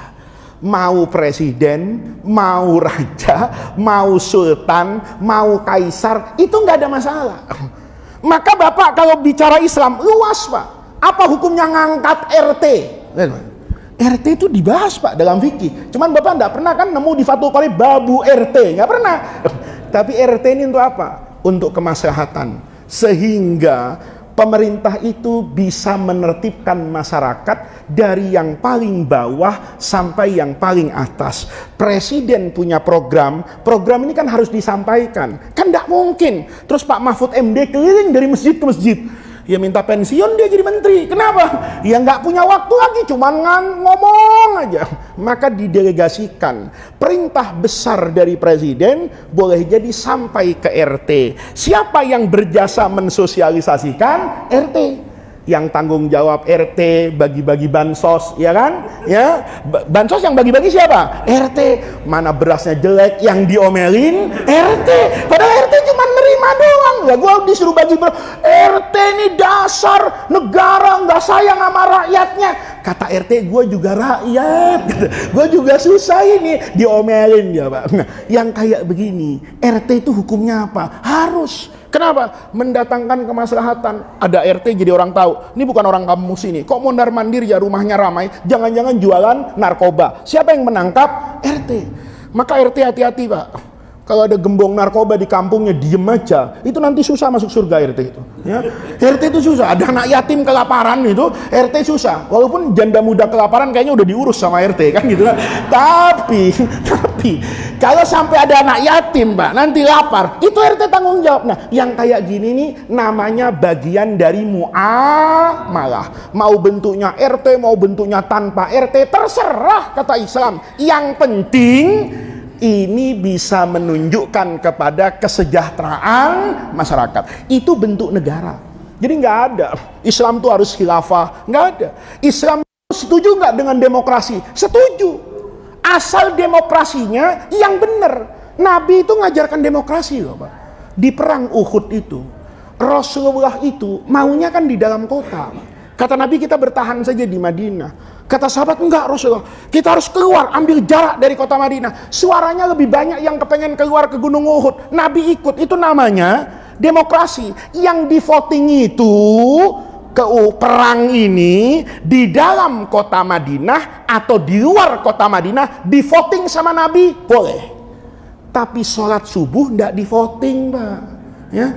Mau presiden, mau raja, mau sultan, mau kaisar, itu nggak ada masalah. Maka Bapak kalau bicara Islam luas Pak. Apa hukumnya ngangkat RT? RT itu dibahas Pak dalam fikih. Cuman Bapak nggak pernah kan nemu di Fathul Qorib babu RT, nggak pernah. Tapi RT ini untuk apa? Untuk kemaslahatan. Sehingga pemerintah itu bisa menertibkan masyarakat dari yang paling bawah sampai yang paling atas. Presiden punya program ini kan harus disampaikan. Kan tidak mungkin. Terus Pak Mahfud MD keliling dari masjid ke masjid. Ya minta pensiun dia jadi menteri. Kenapa? Ya nggak punya waktu lagi, cuman ngomong aja. Maka didelegasikan. Perintah besar dari presiden boleh jadi sampai ke RT. Siapa yang berjasa mensosialisasikan? RT. Yang tanggung jawab RT bagi-bagi bansos, ya kan? Ya, bansos yang bagi-bagi siapa? RT. Mana berasnya jelek yang diomelin RT. Padahal RT cuma nerima doang. Ya gua disuruh bagi beras. RT ini dasar negara nggak sayang sama rakyatnya. Kata RT, gue juga rakyat, gue juga susah ini, diomelin ya Pak. Nah, yang kayak begini, RT itu hukumnya apa? Harus. Kenapa? Mendatangkan kemaslahatan. Ada RT jadi orang tahu, ini bukan orang kampung sini. Kok mondar mandir ya, rumahnya ramai, jangan-jangan jualan narkoba. Siapa yang menangkap? RT. Maka RT hati-hati Pak. Kalau ada gembong narkoba di kampungnya, diem aja, itu nanti susah masuk surga RT itu. Ya. RT itu susah. Ada anak yatim kelaparan itu, RT susah. Walaupun janda muda kelaparan kayaknya udah diurus sama RT kan gitu kan. Tapi kalau sampai ada anak yatim Pak, nanti lapar, itu RT tanggung jawab. Nah, yang kayak gini nih namanya bagian dari muamalah. Mau bentuknya RT, mau bentuknya tanpa RT, terserah kata Islam. Yang penting ini bisa menunjukkan kepada kesejahteraan masyarakat. Itu bentuk negara. Jadi nggak ada Islam tuh harus khilafah, nggak ada. Islam setuju nggak dengan demokrasi? Setuju. Asal demokrasinya yang benar. Nabi itu ngajarkan demokrasi loh Pak. Di perang Uhud itu, Rasulullah itu maunya kan di dalam kota. Kata Nabi, kita bertahan saja di Madinah. Kata sahabat, enggak Rasulullah, kita harus keluar, ambil jarak dari kota Madinah. Suaranya lebih banyak yang kepengen keluar ke Gunung Uhud. Nabi ikut, itu namanya demokrasi. Yang di voting itu, ke perang ini, di dalam kota Madinah atau di luar kota Madinah, di voting sama Nabi, boleh. Tapi sholat subuh enggak di voting Pak. Ya.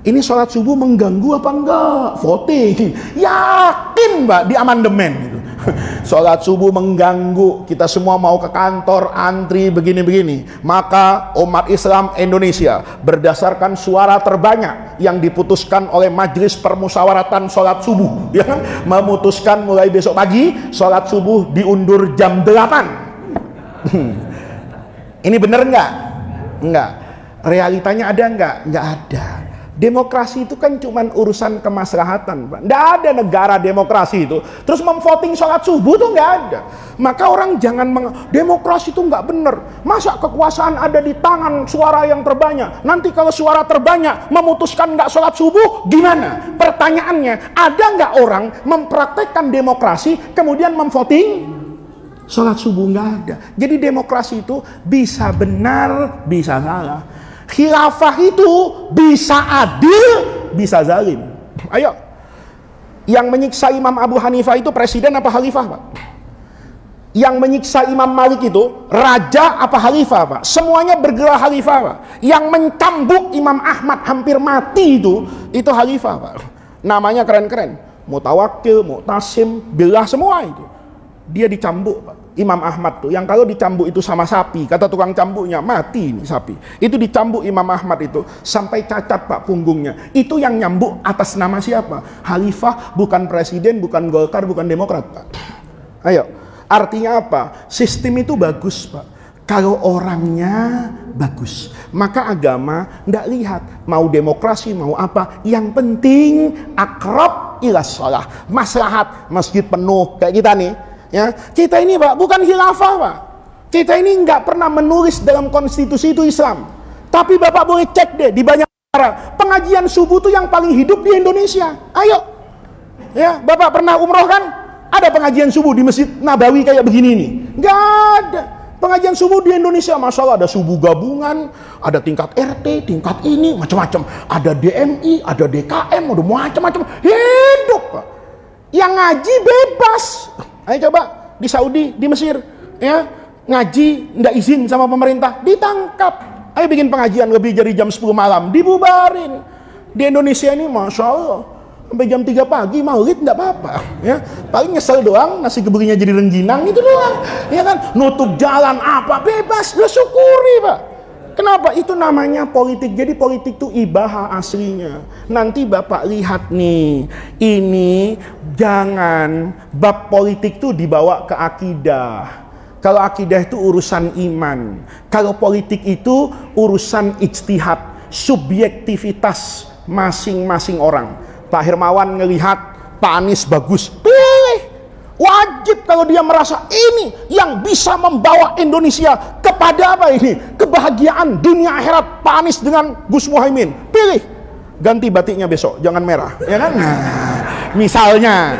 Ini sholat subuh mengganggu apa enggak? Voting. Yakin Mbak di amandemen gitu. Sholat subuh mengganggu, kita semua mau ke kantor, antri begini-begini. Maka umat Islam Indonesia berdasarkan suara terbanyak yang diputuskan oleh Majelis Permusyawaratan Sholat Subuh, ya kan? Memutuskan mulai besok pagi sholat subuh diundur jam 8. Ini bener nggak? Enggak. Realitanya ada nggak? Nggak ada. Demokrasi itu kan cuma urusan kemaslahatan Pak. Nggak ada negara demokrasi itu terus memvoting sholat subuh tuh nggak ada. Maka orang jangan demokrasi itu nggak bener. Masa kekuasaan ada di tangan suara yang terbanyak? Nanti kalau suara terbanyak memutuskan nggak sholat subuh, gimana? Pertanyaannya, ada nggak orang mempraktekkan demokrasi kemudian memvoting sholat subuh? Nggak ada. Jadi demokrasi itu bisa benar, bisa salah. Khilafah itu bisa adil, bisa zalim. Ayo, yang menyiksa Imam Abu Hanifah itu presiden apa khalifah Pak? Yang menyiksa Imam Malik itu raja apa khalifah Pak? Semuanya bergelar khalifah Pak. Yang mencambuk Imam Ahmad hampir mati itu khalifah Pak. Namanya keren-keren, Mutawakkil, Mu'tasim, Billah, semua itu. Dia dicambuk Pak. Imam Ahmad tuh, yang kalau dicambuk itu sama sapi, kata tukang cambuknya, mati nih sapi. Itu dicambuk Imam Ahmad itu sampai cacat Pak punggungnya. Itu yang nyambuk atas nama siapa? Khalifah, bukan presiden, bukan Golkar, bukan Demokrat Pak. Ayo, artinya apa? Sistem itu bagus Pak kalau orangnya bagus. Maka agama ndak lihat mau demokrasi mau apa, yang penting akrab ilas shalah, maslahat, masjid penuh kayak kita nih. Ya, kita ini Pak bukan khilafah Pak. Kita ini nggak pernah menulis dalam konstitusi itu Islam. Tapi Bapak boleh cek deh di banyak negara, pengajian subuh itu yang paling hidup di Indonesia. Ayo, ya Bapak pernah umroh kan? Ada pengajian subuh di Masjid Nabawi kayak begini nih? Nggak ada. Pengajian subuh di Indonesia, masya Allah, ada subuh gabungan, ada tingkat RT, tingkat ini, macam-macam. Ada DMI, ada DKM, ada macam-macam. Hidup Pak. Yang ngaji bebas. Ayo coba di Saudi, di Mesir, ya ngaji ndak izin sama pemerintah, ditangkap. Ayo bikin pengajian lebih dari jam 10 malam, dibubarin. Di Indonesia ini, masya Allah, sampai jam 3 pagi maulid ndak apa-apa, ya paling nyesel doang, nasi keburinya jadi rengginang itu doang, ya kan, nutup jalan apa bebas, ya syukuri Pak. Kenapa? Itu namanya politik. Jadi politik itu ibahah aslinya. Nanti Bapak lihat nih, ini jangan bab politik itu dibawa ke akidah. Kalau akidah itu urusan iman. Kalau politik itu urusan ijtihad, subjektivitas masing-masing orang. Pak Hermawan ngelihat Pak Anies bagus, pilih. Wajib kalau dia merasa ini yang bisa membawa Indonesia kepada apa ini? Kebahagiaan dunia akhirat, Pak Anies dengan Gus Muhaimin. Pilih. Ganti batiknya besok, jangan merah, ya kan? Nah, misalnya.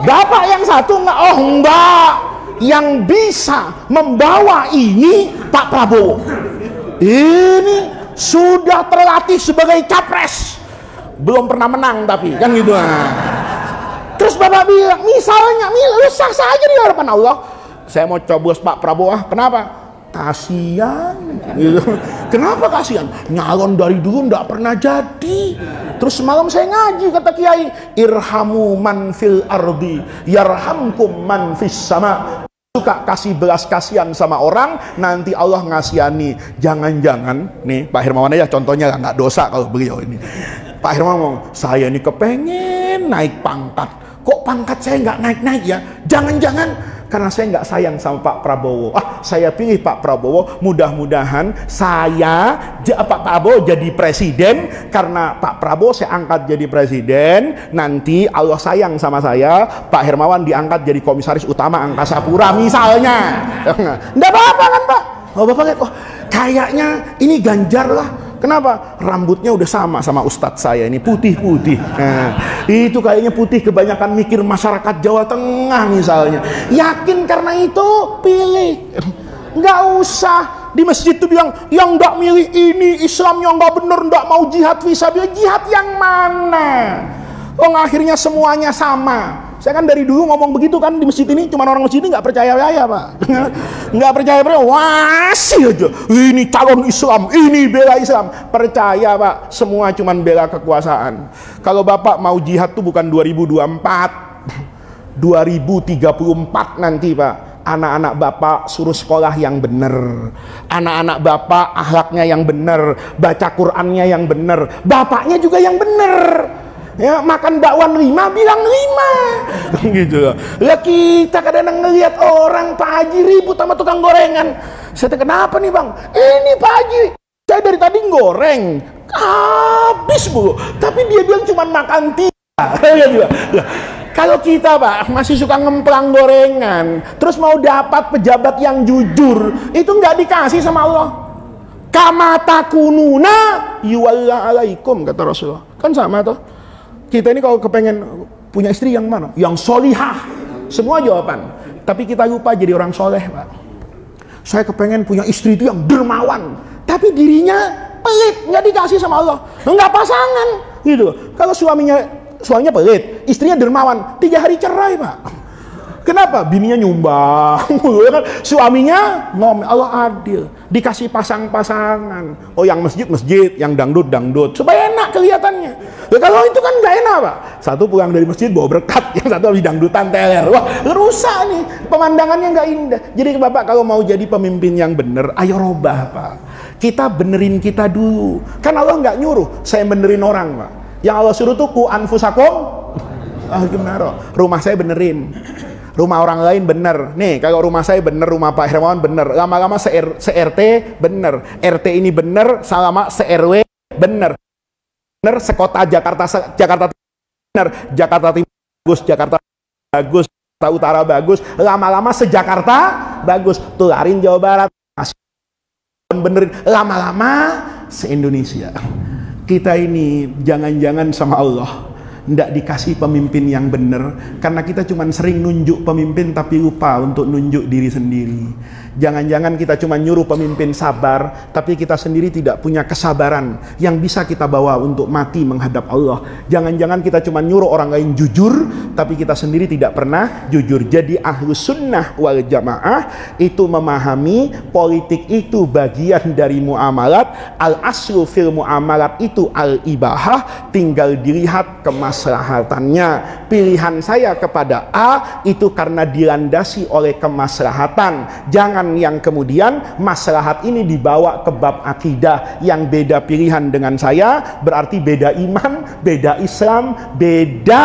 Bapak yang satu enggak, oh enggak. Yang bisa membawa ini Pak Prabowo. Ini sudah terlatih sebagai capres. Belum pernah menang tapi kan gitu. Terus Bapak bilang, misalnya sah saja di hadapan Allah. Saya mau coblos Pak Prabowo. Kenapa? Kasihan gitu. Kenapa kasihan? Nyalon dari dulu nggak pernah jadi. Terus semalam saya ngaji, kata Kiai, irhamu man fil ardi yarhamkum man fis sama. Suka kasih belas kasihan sama orang, nanti Allah ngasihani. Jangan-jangan nih Pak Hermawan aja contohnya, nggak dosa kalau beliau ini. Pak Hermawan ngomong, saya ini kepengen naik pangkat, kok pangkat saya nggak naik-naik ya? Jangan-jangan karena saya nggak sayang sama Pak Prabowo. Saya pilih Pak Prabowo, mudah-mudahan Pak Prabowo jadi presiden. Karena Pak Prabowo saya angkat jadi presiden, nanti Allah sayang sama saya, Pak Hermawan diangkat jadi komisaris utama Angkasa Pura misalnya. Nggak apa-apa kan Pak? Oh Bapak lihat, oh kayaknya ini Ganjar lah. Kenapa? Rambutnya udah sama ustadz saya ini, putih-putih. Nah, itu kayaknya putih, kebanyakan mikir masyarakat Jawa Tengah misalnya. Yakin karena itu pilih. Nggak usah di masjid tuh bilang, yang nggak milih ini Islamnya nggak bener, nggak mau jihad fisabilillah. Jihad yang mana? Oh akhirnya semuanya sama. Saya kan dari dulu ngomong begitu kan di masjid ini, cuma orang masjid ini nggak percaya Pak. Nggak percaya, wasih aja. Ini calon Islam, ini bela Islam. Percaya Pak, semua cuma bela kekuasaan. Kalau Bapak mau jihad tuh bukan 2024, 2034 nanti Pak. Anak-anak Bapak suruh sekolah yang benar, anak-anak Bapak akhlaknya yang benar, baca Qurannya yang benar, bapaknya juga yang benar. Ya, makan bakwan 5 bilang 5 gitu loh. Lah kita kadang-kadang ngelihat orang Pak Haji ribut sama tukang gorengan. Saya tanya, kenapa nih Bang? Ini Pak Haji, saya dari tadi goreng habis Bu, tapi dia bilang cuma makan 3. Kalau kita Pak masih suka ngemplang gorengan, terus mau dapat pejabat yang jujur, itu nggak dikasih sama Allah. Kama takununa yuwalla alaikum, kata Rasulullah. Kan sama tuh. Kita ini kalau kepengen punya istri yang mana? Yang solihah. Semua jawaban. Tapi kita lupa jadi orang soleh Pak. Saya kepengen punya istri itu yang dermawan, tapi dirinya pelit, nggak dikasih sama Allah. Nggak pasangan gitu. Kalau suaminya pelit, istrinya dermawan, 3 hari cerai Pak. Kenapa? Bininya nyumbang, suaminya ngomel. Allah adil, dikasih pasang-pasangan. Oh yang masjid, yang dangdut, supaya enak kelihatannya. Ya, kalau itu kan nggak enak Pak. Satu pulang dari masjid bawa berkat, yang satu habis dangdutan teler. Wah rusak nih, pemandangannya nggak indah. Jadi Bapak kalau mau jadi pemimpin yang bener, ayo robah Pak. Kita benerin kita dulu. Kan Allah nggak nyuruh saya benerin orang Pak. Yang Allah suruh tuh ku anfusakum. Gimana? Rumah saya benerin. Rumah orang lain bener. Nih, kalau rumah saya bener, rumah Pak Hermawan bener. Lama-lama se-RT bener. RT ini bener, selama se-RW bener. Bener, sekota Jakarta bener. Jakarta Timur bagus, Jakarta bagus, Jakarta Utara bagus. Lama-lama se-Jakarta bagus. Tularin Jawa Barat. Benerin. Lama-lama se-Indonesia. Kita ini jangan-jangan sama Allah tidak dikasih pemimpin yang benar, karena kita cuma sering nunjuk pemimpin tapi lupa untuk nunjuk diri sendiri. Jangan-jangan kita cuma nyuruh pemimpin sabar, tapi kita sendiri tidak punya kesabaran yang bisa kita bawa untuk mati menghadap Allah. Jangan-jangan kita cuma nyuruh orang lain jujur, tapi kita sendiri tidak pernah jujur. Jadi Ahlus Sunnah wal Jamaah itu memahami politik itu bagian dari muamalat. Al-aslu fil muamalat itu al-ibahah, tinggal dilihat kemaslahatannya. Pilihan saya kepada A itu karena dilandasi oleh kemaslahatan. Jangan yang kemudian maslahat ini dibawa ke bab akidah. Yang beda pilihan dengan saya berarti beda iman, beda Islam, beda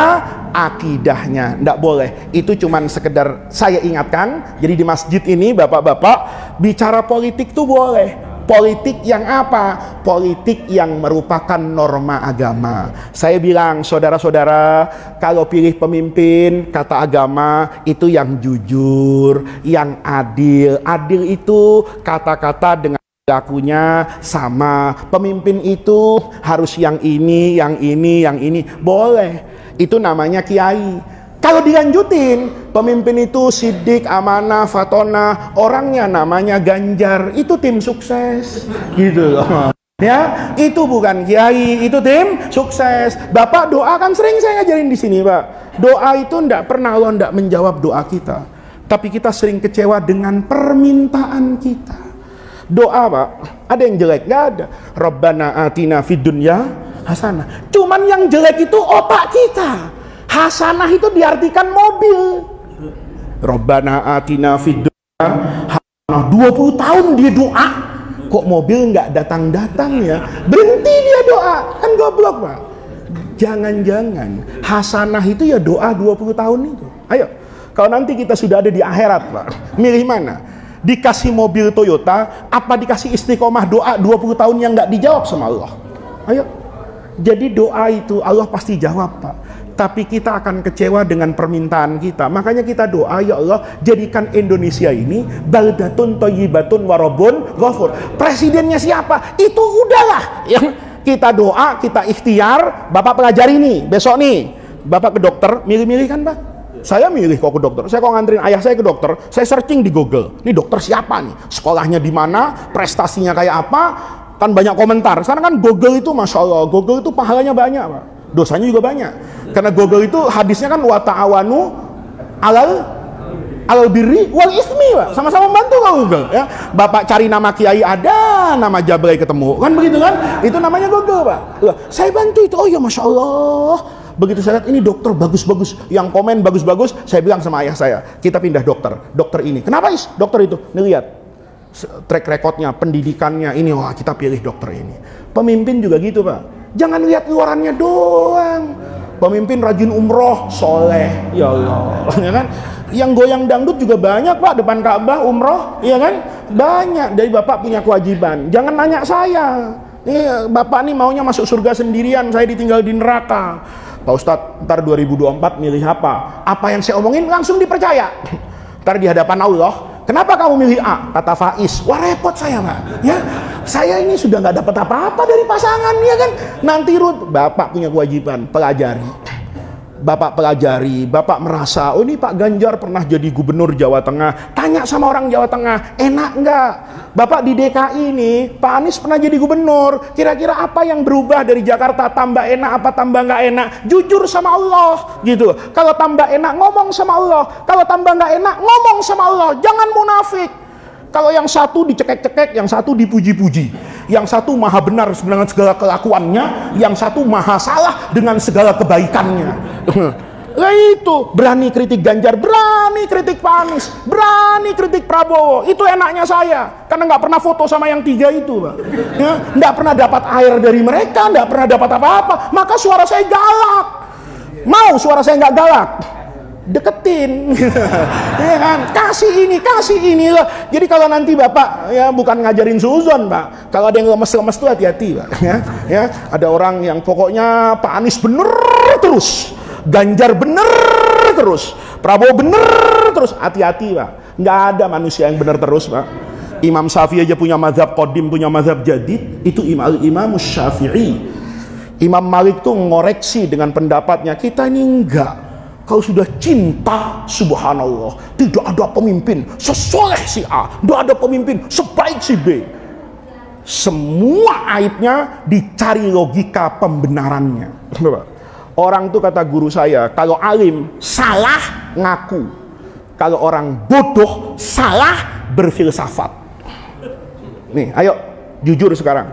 akidahnya. Tidak boleh. Itu cuman sekedar saya ingatkan. Jadi di masjid ini bapak-bapak bicara politik tuh boleh. Politik yang apa? Politik yang merupakan norma agama. Saya bilang, saudara-saudara, kalau pilih pemimpin, kata agama, itu yang jujur, yang adil. Adil itu kata-kata dengan lakunya sama. Pemimpin itu harus yang ini, yang ini, yang ini. Boleh. Itu namanya kiai. Kalau dilanjutin, pemimpin itu sidik, amanah, fatona, orangnya namanya Ganjar, itu tim sukses, gitu loh. Ya, itu bukan kiai, itu tim sukses. Bapak doa kan sering saya ngajarin di sini, Pak. Doa itu ndak pernah Allah ndak menjawab doa kita, tapi kita sering kecewa dengan permintaan kita. Doa, Pak, ada yang jelek? Nggak ada. Rabbana atina fid dunya hasanah. Cuman yang jelek itu otak kita. Hasanah itu diartikan mobil. Rabbana atina fid dunya hasanah. 20 tahun dia doa, kok mobil nggak datang-datang ya? Berhenti dia doa, kan goblok, Pak. Jangan-jangan hasanah itu ya doa 20 tahun itu. Ayo, kalau nanti kita sudah ada di akhirat, Pak, milih mana? Dikasih mobil Toyota, apa dikasih istiqomah doa 20 tahun yang nggak dijawab sama Allah? Ayo. Jadi doa itu Allah pasti jawab, Pak. Tapi kita akan kecewa dengan permintaan kita. Makanya kita doa, ya Allah, jadikan Indonesia ini baldatun thayyibatun warabun ghafur. Presidennya siapa? Itu udahlah. Yang kita doa, kita ikhtiar. Bapak pelajari nih, besok nih, Bapak ke dokter, milih-milih kan, Pak? Saya milih kok ke dokter. Saya kok nganterin ayah saya ke dokter, saya searching di Google. Ini dokter siapa nih? Sekolahnya di mana? Prestasinya kayak apa? Kan banyak komentar. Sekarang kan Google itu, Masya Allah, Google itu pahalanya banyak, Pak. Dosanya juga banyak. Karena Google itu hadisnya kan wa ta'awanu alal birri wal ismi, Pak. Sama-sama membantu kalau Google, ya. Bapak cari nama kiai ada, nama Jabrai ketemu. Kan begitu kan? Itu namanya Google, Pak. Loh, saya bantu itu. Oh ya, Masya Allah. Begitu saya lihat ini dokter bagus-bagus, yang komen bagus-bagus, saya bilang sama ayah saya, kita pindah dokter. Dokter ini. Kenapa, Is? Dokter itu. Nih lihat track recordnya, pendidikannya, ini wah kita pilih dokter ini. Pemimpin juga gitu, Pak. Jangan lihat luarannya doang. Pemimpin rajin umroh, soleh, ya Allah, ya kan? Yang goyang dangdut juga banyak, Pak, depan Ka'bah umroh, ya kan? Banyak. Dari Bapak punya kewajiban. Jangan nanya saya. Bapak nih maunya masuk surga sendirian, saya ditinggal di neraka. Pak Ustadz, ntar 2024 milih apa? Apa yang saya omongin langsung dipercaya. Ntar di hadapan Allah, kenapa kamu milih A? Kata Faiz, wah repot saya, Pak. Ya, saya ini sudah nggak dapat apa-apa dari pasangan, ya kan? Nanti Bapak punya kewajiban, pelajari. Bapak pelajari, Bapak merasa, oh ini Pak Ganjar pernah jadi gubernur Jawa Tengah. Tanya sama orang Jawa Tengah, enak nggak? Bapak di DKI ini, Pak Anies pernah jadi gubernur. Kira-kira apa yang berubah dari Jakarta? Tambah enak apa tambah nggak enak? Jujur sama Allah, gitu. Kalau tambah enak ngomong sama Allah, kalau tambah nggak enak ngomong sama Allah. Jangan munafik. Kalau yang satu dicekek-cekek, yang satu dipuji-puji, yang satu maha benar dengan segala kelakuannya, yang satu maha salah dengan segala kebaikannya. Lah itu, berani kritik Ganjar, berani kritik Pak Anies, berani kritik Prabowo. Itu enaknya saya, karena nggak pernah foto sama yang tiga itu, Pak. Ya, nggak pernah dapat air dari mereka, nggak pernah dapat apa-apa. Maka suara saya galak. Mau suara saya nggak galak? Deketin, ya kan? Kasih ini loh. Jadi kalau nanti Bapak ya bukan ngajarin suzon, Pak. Kalau ada yang lemes-lemes tuh hati-hati, Pak. Ya, ada orang yang pokoknya Pak Anies bener terus, Ganjar bener terus, Prabowo bener terus. Hati-hati, Pak. Nggak ada manusia yang bener terus, Pak. Imam Syafi'i aja punya mazhab qadim, punya mazhab jadid. Itu Imam Syafi'i. Imam Malik tuh ngoreksi dengan pendapatnya. Kita ini enggak. Kalau sudah cinta, subhanallah, tidak ada pemimpin sesoleh si A, tidak ada pemimpin sebaik si B. Semua aibnya dicari logika pembenarannya. Orang tuh kata guru saya, kalau alim salah ngaku, kalau orang bodoh salah berfilsafat. Nih, ayo jujur sekarang.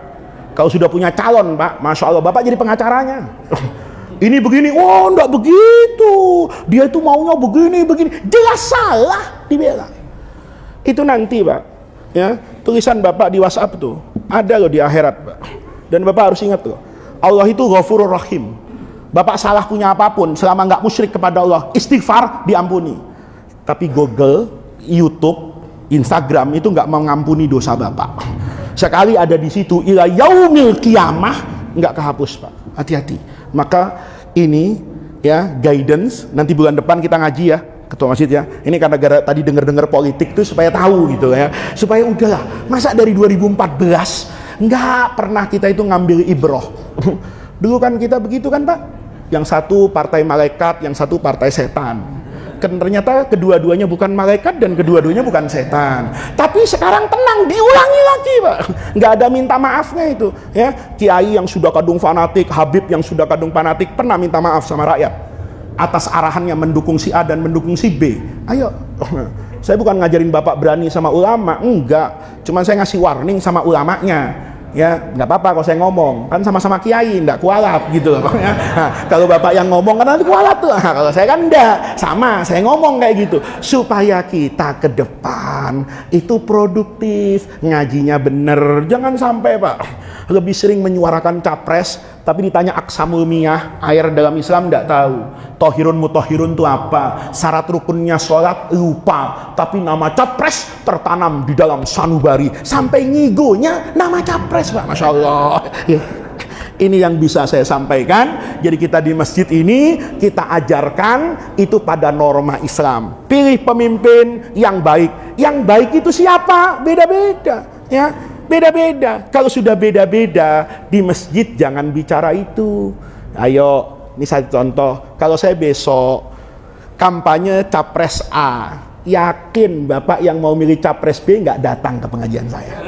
Kalau sudah punya calon, Pak, Masya Allah, Bapak jadi pengacaranya. Ini begini, oh enggak begitu, dia itu maunya begini, jelas salah, dibela. Itu nanti, Pak, ya, tulisan Bapak di WhatsApp tuh, ada loh di akhirat, Pak. Dan Bapak harus ingat loh, Allah itu Ghafurur Rahim. Bapak salah punya apapun, selama nggak musyrik kepada Allah, istighfar diampuni. Tapi Google, YouTube, Instagram itu nggak mengampuni dosa Bapak. Sekali ada di situ ila yaumil qiyamah nggak kehapus, Pak. Hati-hati. Maka ini ya guidance, nanti bulan depan kita ngaji ya ketua masjid ya. Ini karena tadi dengar-dengar politik tuh supaya tahu gitu ya. Supaya udahlah, masa dari 2014 nggak pernah kita itu ngambil ibroh. Dulu kan kita begitu kan, Pak. Yang satu partai malaikat, yang satu partai setan. Kan ternyata kedua-duanya bukan malaikat dan kedua-duanya bukan setan. Tapi sekarang tenang, diulangi lagi, Pak. Nggak ada minta maafnya itu. Ya, kiai yang sudah kadung fanatik, Habib yang sudah kadung fanatik pernah minta maaf sama rakyat atas arahannya mendukung si A dan mendukung si B. Ayo, saya bukan ngajarin Bapak berani sama ulama, enggak. Cuma saya ngasih warning sama ulamanya. Ya, nggak apa-apa kalau saya ngomong, kan sama-sama kiai, nggak kualat gitu loh. Nah, kalau Bapak yang ngomong kan nanti kualat tuh. Nah, kalau saya kan enggak, sama saya ngomong kayak gitu supaya kita ke depan itu produktif, ngajinya bener. Jangan sampai, Pak, lebih sering menyuarakan capres tapi ditanya aksamul miyah, air dalam Islam nggak tahu. Tohirun mutohirun itu apa? Syarat rukunnya sholat lupa, tapi nama capres tertanam di dalam sanubari. Sampai ngigonya nama capres, Pak. Masya Allah. Ini yang bisa saya sampaikan. Jadi kita di masjid ini kita ajarkan itu pada norma Islam. Pilih pemimpin yang baik. Yang baik itu siapa? Beda-beda. Ya, beda-beda. Kalau sudah beda-beda di masjid jangan bicara itu. Ayo. Ini satu contoh, kalau saya besok kampanye capres A, yakin Bapak yang mau milih capres B nggak datang ke pengajian saya.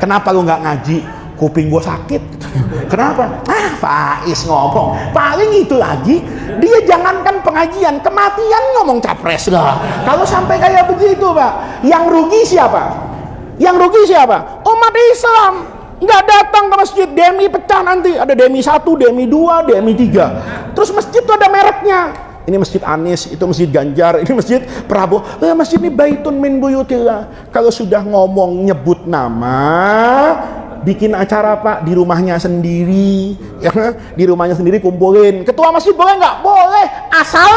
Kenapa lu nggak ngaji? Kuping gua sakit. Kenapa? Faiz ngomong, paling itu lagi, dia jangankan pengajian, kematian ngomong capres lah. Kalau sampai kayak begitu, Pak, yang rugi siapa? Yang rugi siapa? Umat Islam. Nggak datang ke masjid, DMI pecah nanti. Ada DMI 1, DMI 2, DMI 3. Terus masjid itu ada mereknya. Ini masjid Anies, itu masjid Ganjar, ini masjid Prabowo. Masjid ini baitun min buyutillah. Kalau sudah ngomong nyebut nama, bikin acara, Pak, di rumahnya sendiri. Ya, di rumahnya sendiri kumpulin. Ketua masjid boleh nggak? Boleh, asal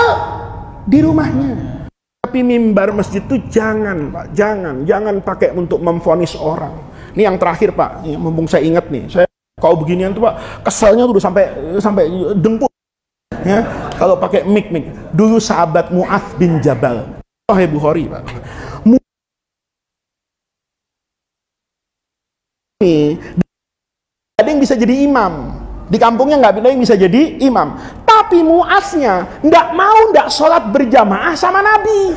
di rumahnya. Tapi mimbar masjid itu jangan, Pak, jangan pakai untuk memvonis orang. Ini yang terakhir, Pak, mumpung saya ingat nih, saya kalau beginian tuh, Pak, keselnya tuh udah sampai dengkul. Ya, kalau pakai mic. Dulu sahabat Mu'adz bin Jabal, Sahih Bukhari, Pak. Ini ada yang bisa jadi imam di kampungnya, nggak ada yang bisa jadi imam. Tapi Mu'adznya nggak sholat berjamaah sama Nabi.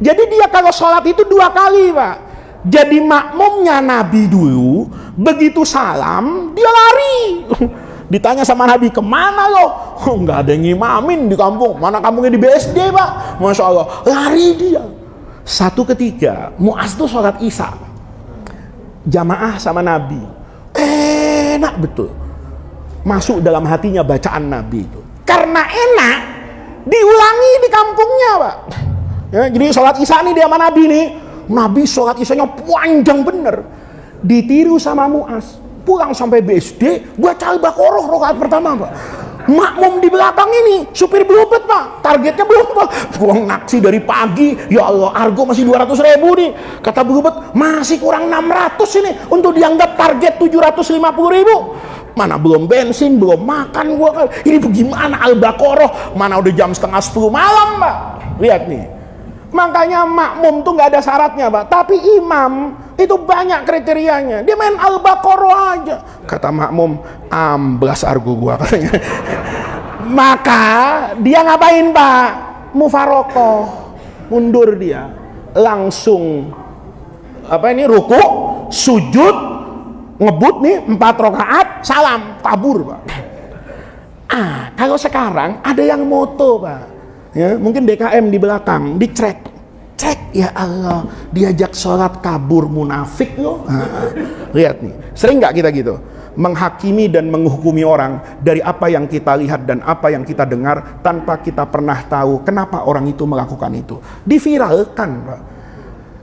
Jadi dia kalau sholat itu 2 kali, Pak. Jadi makmumnya Nabi dulu, begitu salam dia lari. Ditanya sama Nabi, kemana lo? Nggak ada yang ngimamin di kampung. Mana kampungnya di BSD, Pak? Masya Allah, lari dia. Satu ketika Mu'adz tuh sholat isya jamaah sama Nabi, enak betul. Masuk dalam hatinya bacaan Nabi itu. Karena enak, diulangi di kampungnya, Pak. Ya, jadi sholat isya nih dia sama Nabi nih. Nabi sholat isyanya panjang bener. Ditiru sama Mu'adz. Pulang sampai BSD, baca Al-Baqarah rakaat pertama, Pak. Makmum di belakang ini, supir belubet, Pak. Targetnya belum, Pak. Gua ngaksi dari pagi, ya Allah, argo masih 200.000 nih. Kata belubet, masih kurang 600 ini untuk dianggap target 750.000. Mana belum bensin, belum makan gua. Ini bagaimana Al-Baqarah? Mana udah jam 9:30 malam, Pak. Lihat nih. Makanya makmum tuh nggak ada syaratnya, Pak. Tapi imam itu banyak kriterianya. Dia main Al-Baqarah aja. Kata makmum, amblas argo gua katanya. Maka dia ngapain, Pak? Mufarokoh, mundur dia. Langsung ruku, sujud, ngebut nih 4 rakaat, salam, kabur, Pak. Kalau sekarang ada yang moto, Pak. Ya, mungkin DKM di belakang, dicek, ya Allah, diajak sholat kabur munafik loh. Lihat nih, sering nggak kita gitu menghakimi dan menghukumi orang dari apa yang kita lihat dan apa yang kita dengar tanpa kita pernah tahu kenapa orang itu melakukan itu. Diviralkan, Pak.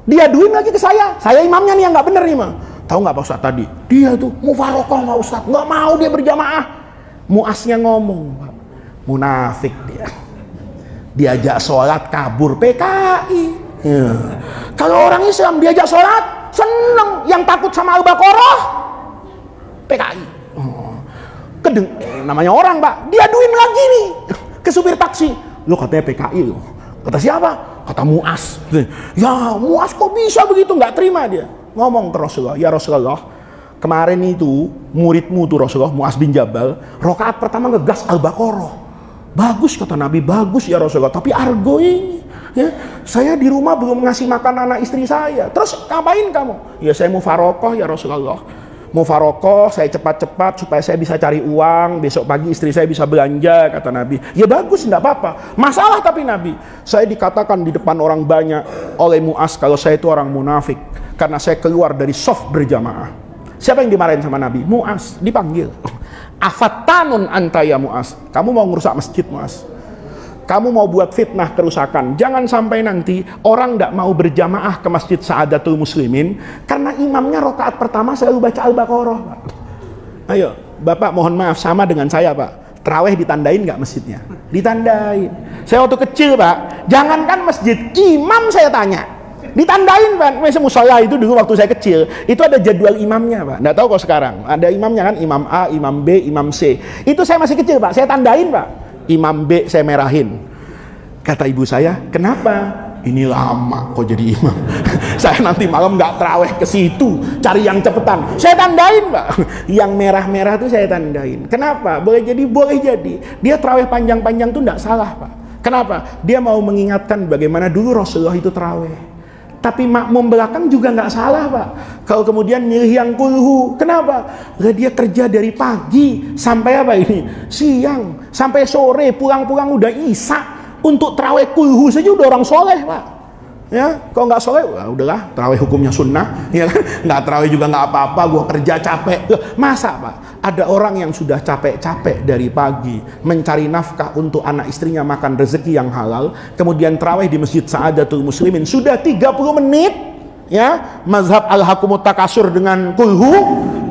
Diaduin lagi ke saya imamnya nih yang nggak bener nih, Pak. Tahu nggak Pak Ustadz tadi? Dia tuh mufarokoh, Pak Ustadz, nggak mau dia berjamaah. Mu'adznya ngomong, Pak, munafik dia. Diajak sholat kabur PKI. Ya. Kalau orang Islam diajak sholat seneng, yang takut sama Al-Baqarah PKI. Namanya orang Pak, diaduin lagi nih ke supir taksi. Lo katanya PKI lo. Kata siapa? Kata Mu'az. Ya Mu'az kok bisa begitu? Nggak terima dia. Ngomong ke Rasulullah, ya Rasulullah, kemarin itu muridmu tuh Rasulullah, Mu'az bin Jabal, rakaat pertama ngegas Al-Baqarah. Bagus kata Nabi, bagus ya Rasulullah, tapi argo ini ya, saya di rumah belum ngasih makan anak istri saya. Terus ngapain kamu? Ya saya mau mufarokoh ya Rasulullah. Mufarokoh, saya cepat-cepat supaya saya bisa cari uang, besok pagi istri saya bisa belanja, kata Nabi. Ya bagus, enggak apa-apa. Masalah tapi Nabi, saya dikatakan di depan orang banyak oleh Mu'az kalau saya itu orang munafik karena saya keluar dari shaf berjamaah. Siapa yang dimarahin sama Nabi? Mu'az, dipanggil. Afattanun anta ya Mu'az. Kamu mau ngerusak masjid Mu'az. Kamu mau buat fitnah kerusakan. Jangan sampai nanti orang tidak mau berjamaah ke masjid Sa'adatul Muslimin karena imamnya rakaat pertama selalu baca Al-Baqarah. Ayo, Bapak mohon maaf sama dengan saya Pak. Terawih ditandain nggak masjidnya? Ditandain. Saya waktu kecil Pak, jangankan masjid, imam saya tanya. Ditandain Pak. Misalnya musola itu dulu waktu saya kecil, itu ada jadwal imamnya Pak. Nggak tahu kok sekarang. Ada imamnya kan, imam A, imam B, imam C. Itu saya masih kecil Pak, saya tandain Pak. Imam B saya merahin. Kata ibu saya, kenapa? Ini lama kok jadi imam. Saya nanti malam nggak terawih ke situ, cari yang cepetan. Saya tandain Pak. Yang merah-merah tuh saya tandain. Kenapa? Boleh jadi. Dia terawih panjang-panjang tuh nggak salah Pak. Kenapa? Dia mau mengingatkan bagaimana dulu Rasulullah itu terawih. Tapi makmum belakang juga nggak salah Pak. Kalau kemudian milih yang kulhu, kenapa? Dia kerja dari pagi sampai apa ini? Siang sampai sore, pulang-pulang udah isya untuk terawih kulhu saja udah orang soleh Pak. Ya, kalau nggak soleh, udahlah terawih hukumnya sunnah, ya kan? Nggak terawih juga nggak apa-apa, gua kerja capek. Masa Pak? Ada orang yang sudah capek-capek dari pagi mencari nafkah untuk anak istrinya makan rezeki yang halal, kemudian terawih di Masjid Sa'adatul Muslimin sudah 30 menit, ya, mazhab al-hakumut takasur dengan kulhu,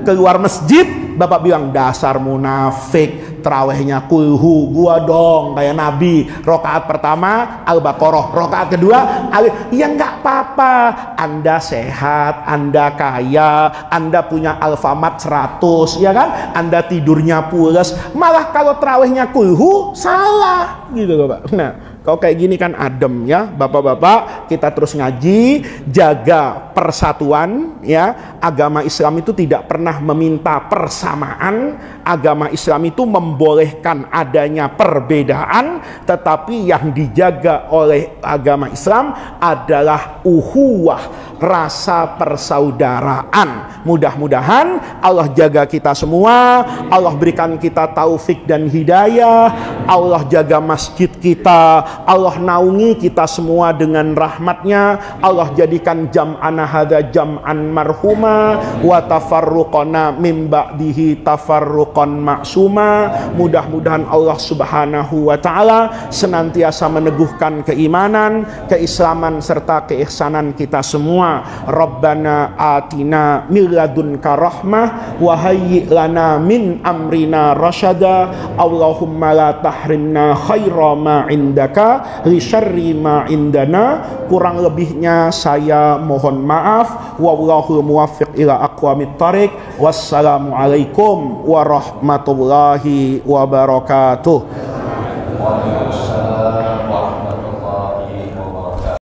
keluar masjid, Bapak bilang dasar munafik, terawihnya kulhu, gua dong kayak Nabi, rokaat pertama Al-Baqarah, rokaat kedua ya nggak apa-apa, Anda sehat, Anda kaya, Anda punya Alfamart 100, ya kan, Anda tidurnya pules, malah kalau terawihnya kulhu salah gitu loh Pak. Nah, kalau kayak gini kan adem ya, bapak-bapak, kita terus ngaji, jaga persatuan ya. Agama Islam itu tidak pernah meminta persamaan. Agama Islam itu membolehkan adanya perbedaan, tetapi yang dijaga oleh agama Islam adalah uhuwah, rasa persaudaraan. Mudah-mudahan Allah jaga kita semua, Allah berikan kita taufik dan hidayah, Allah jaga masjid kita, Allah naungi kita semua dengan rahmatnya, Allah jadikan jam'ana hadza jam'an marhuma wa tafarruqana mim ba'dihi tafarruqan maksuma. Mudah-mudahan Allah subhanahu wa ta'ala senantiasa meneguhkan keimanan, keislaman serta keihsanan kita semua. Rabbana atina min ladunka rahmah wa hayyi lana min amrina rasyada. Allahumma la tahrimna khaira ma indaka li syarri ma indana. Kurang lebihnya saya mohon maaf. Wallahu muwaffiq ila aqwamit thariq. Wassalamu alaikum warahmatullahi wabarakatuh.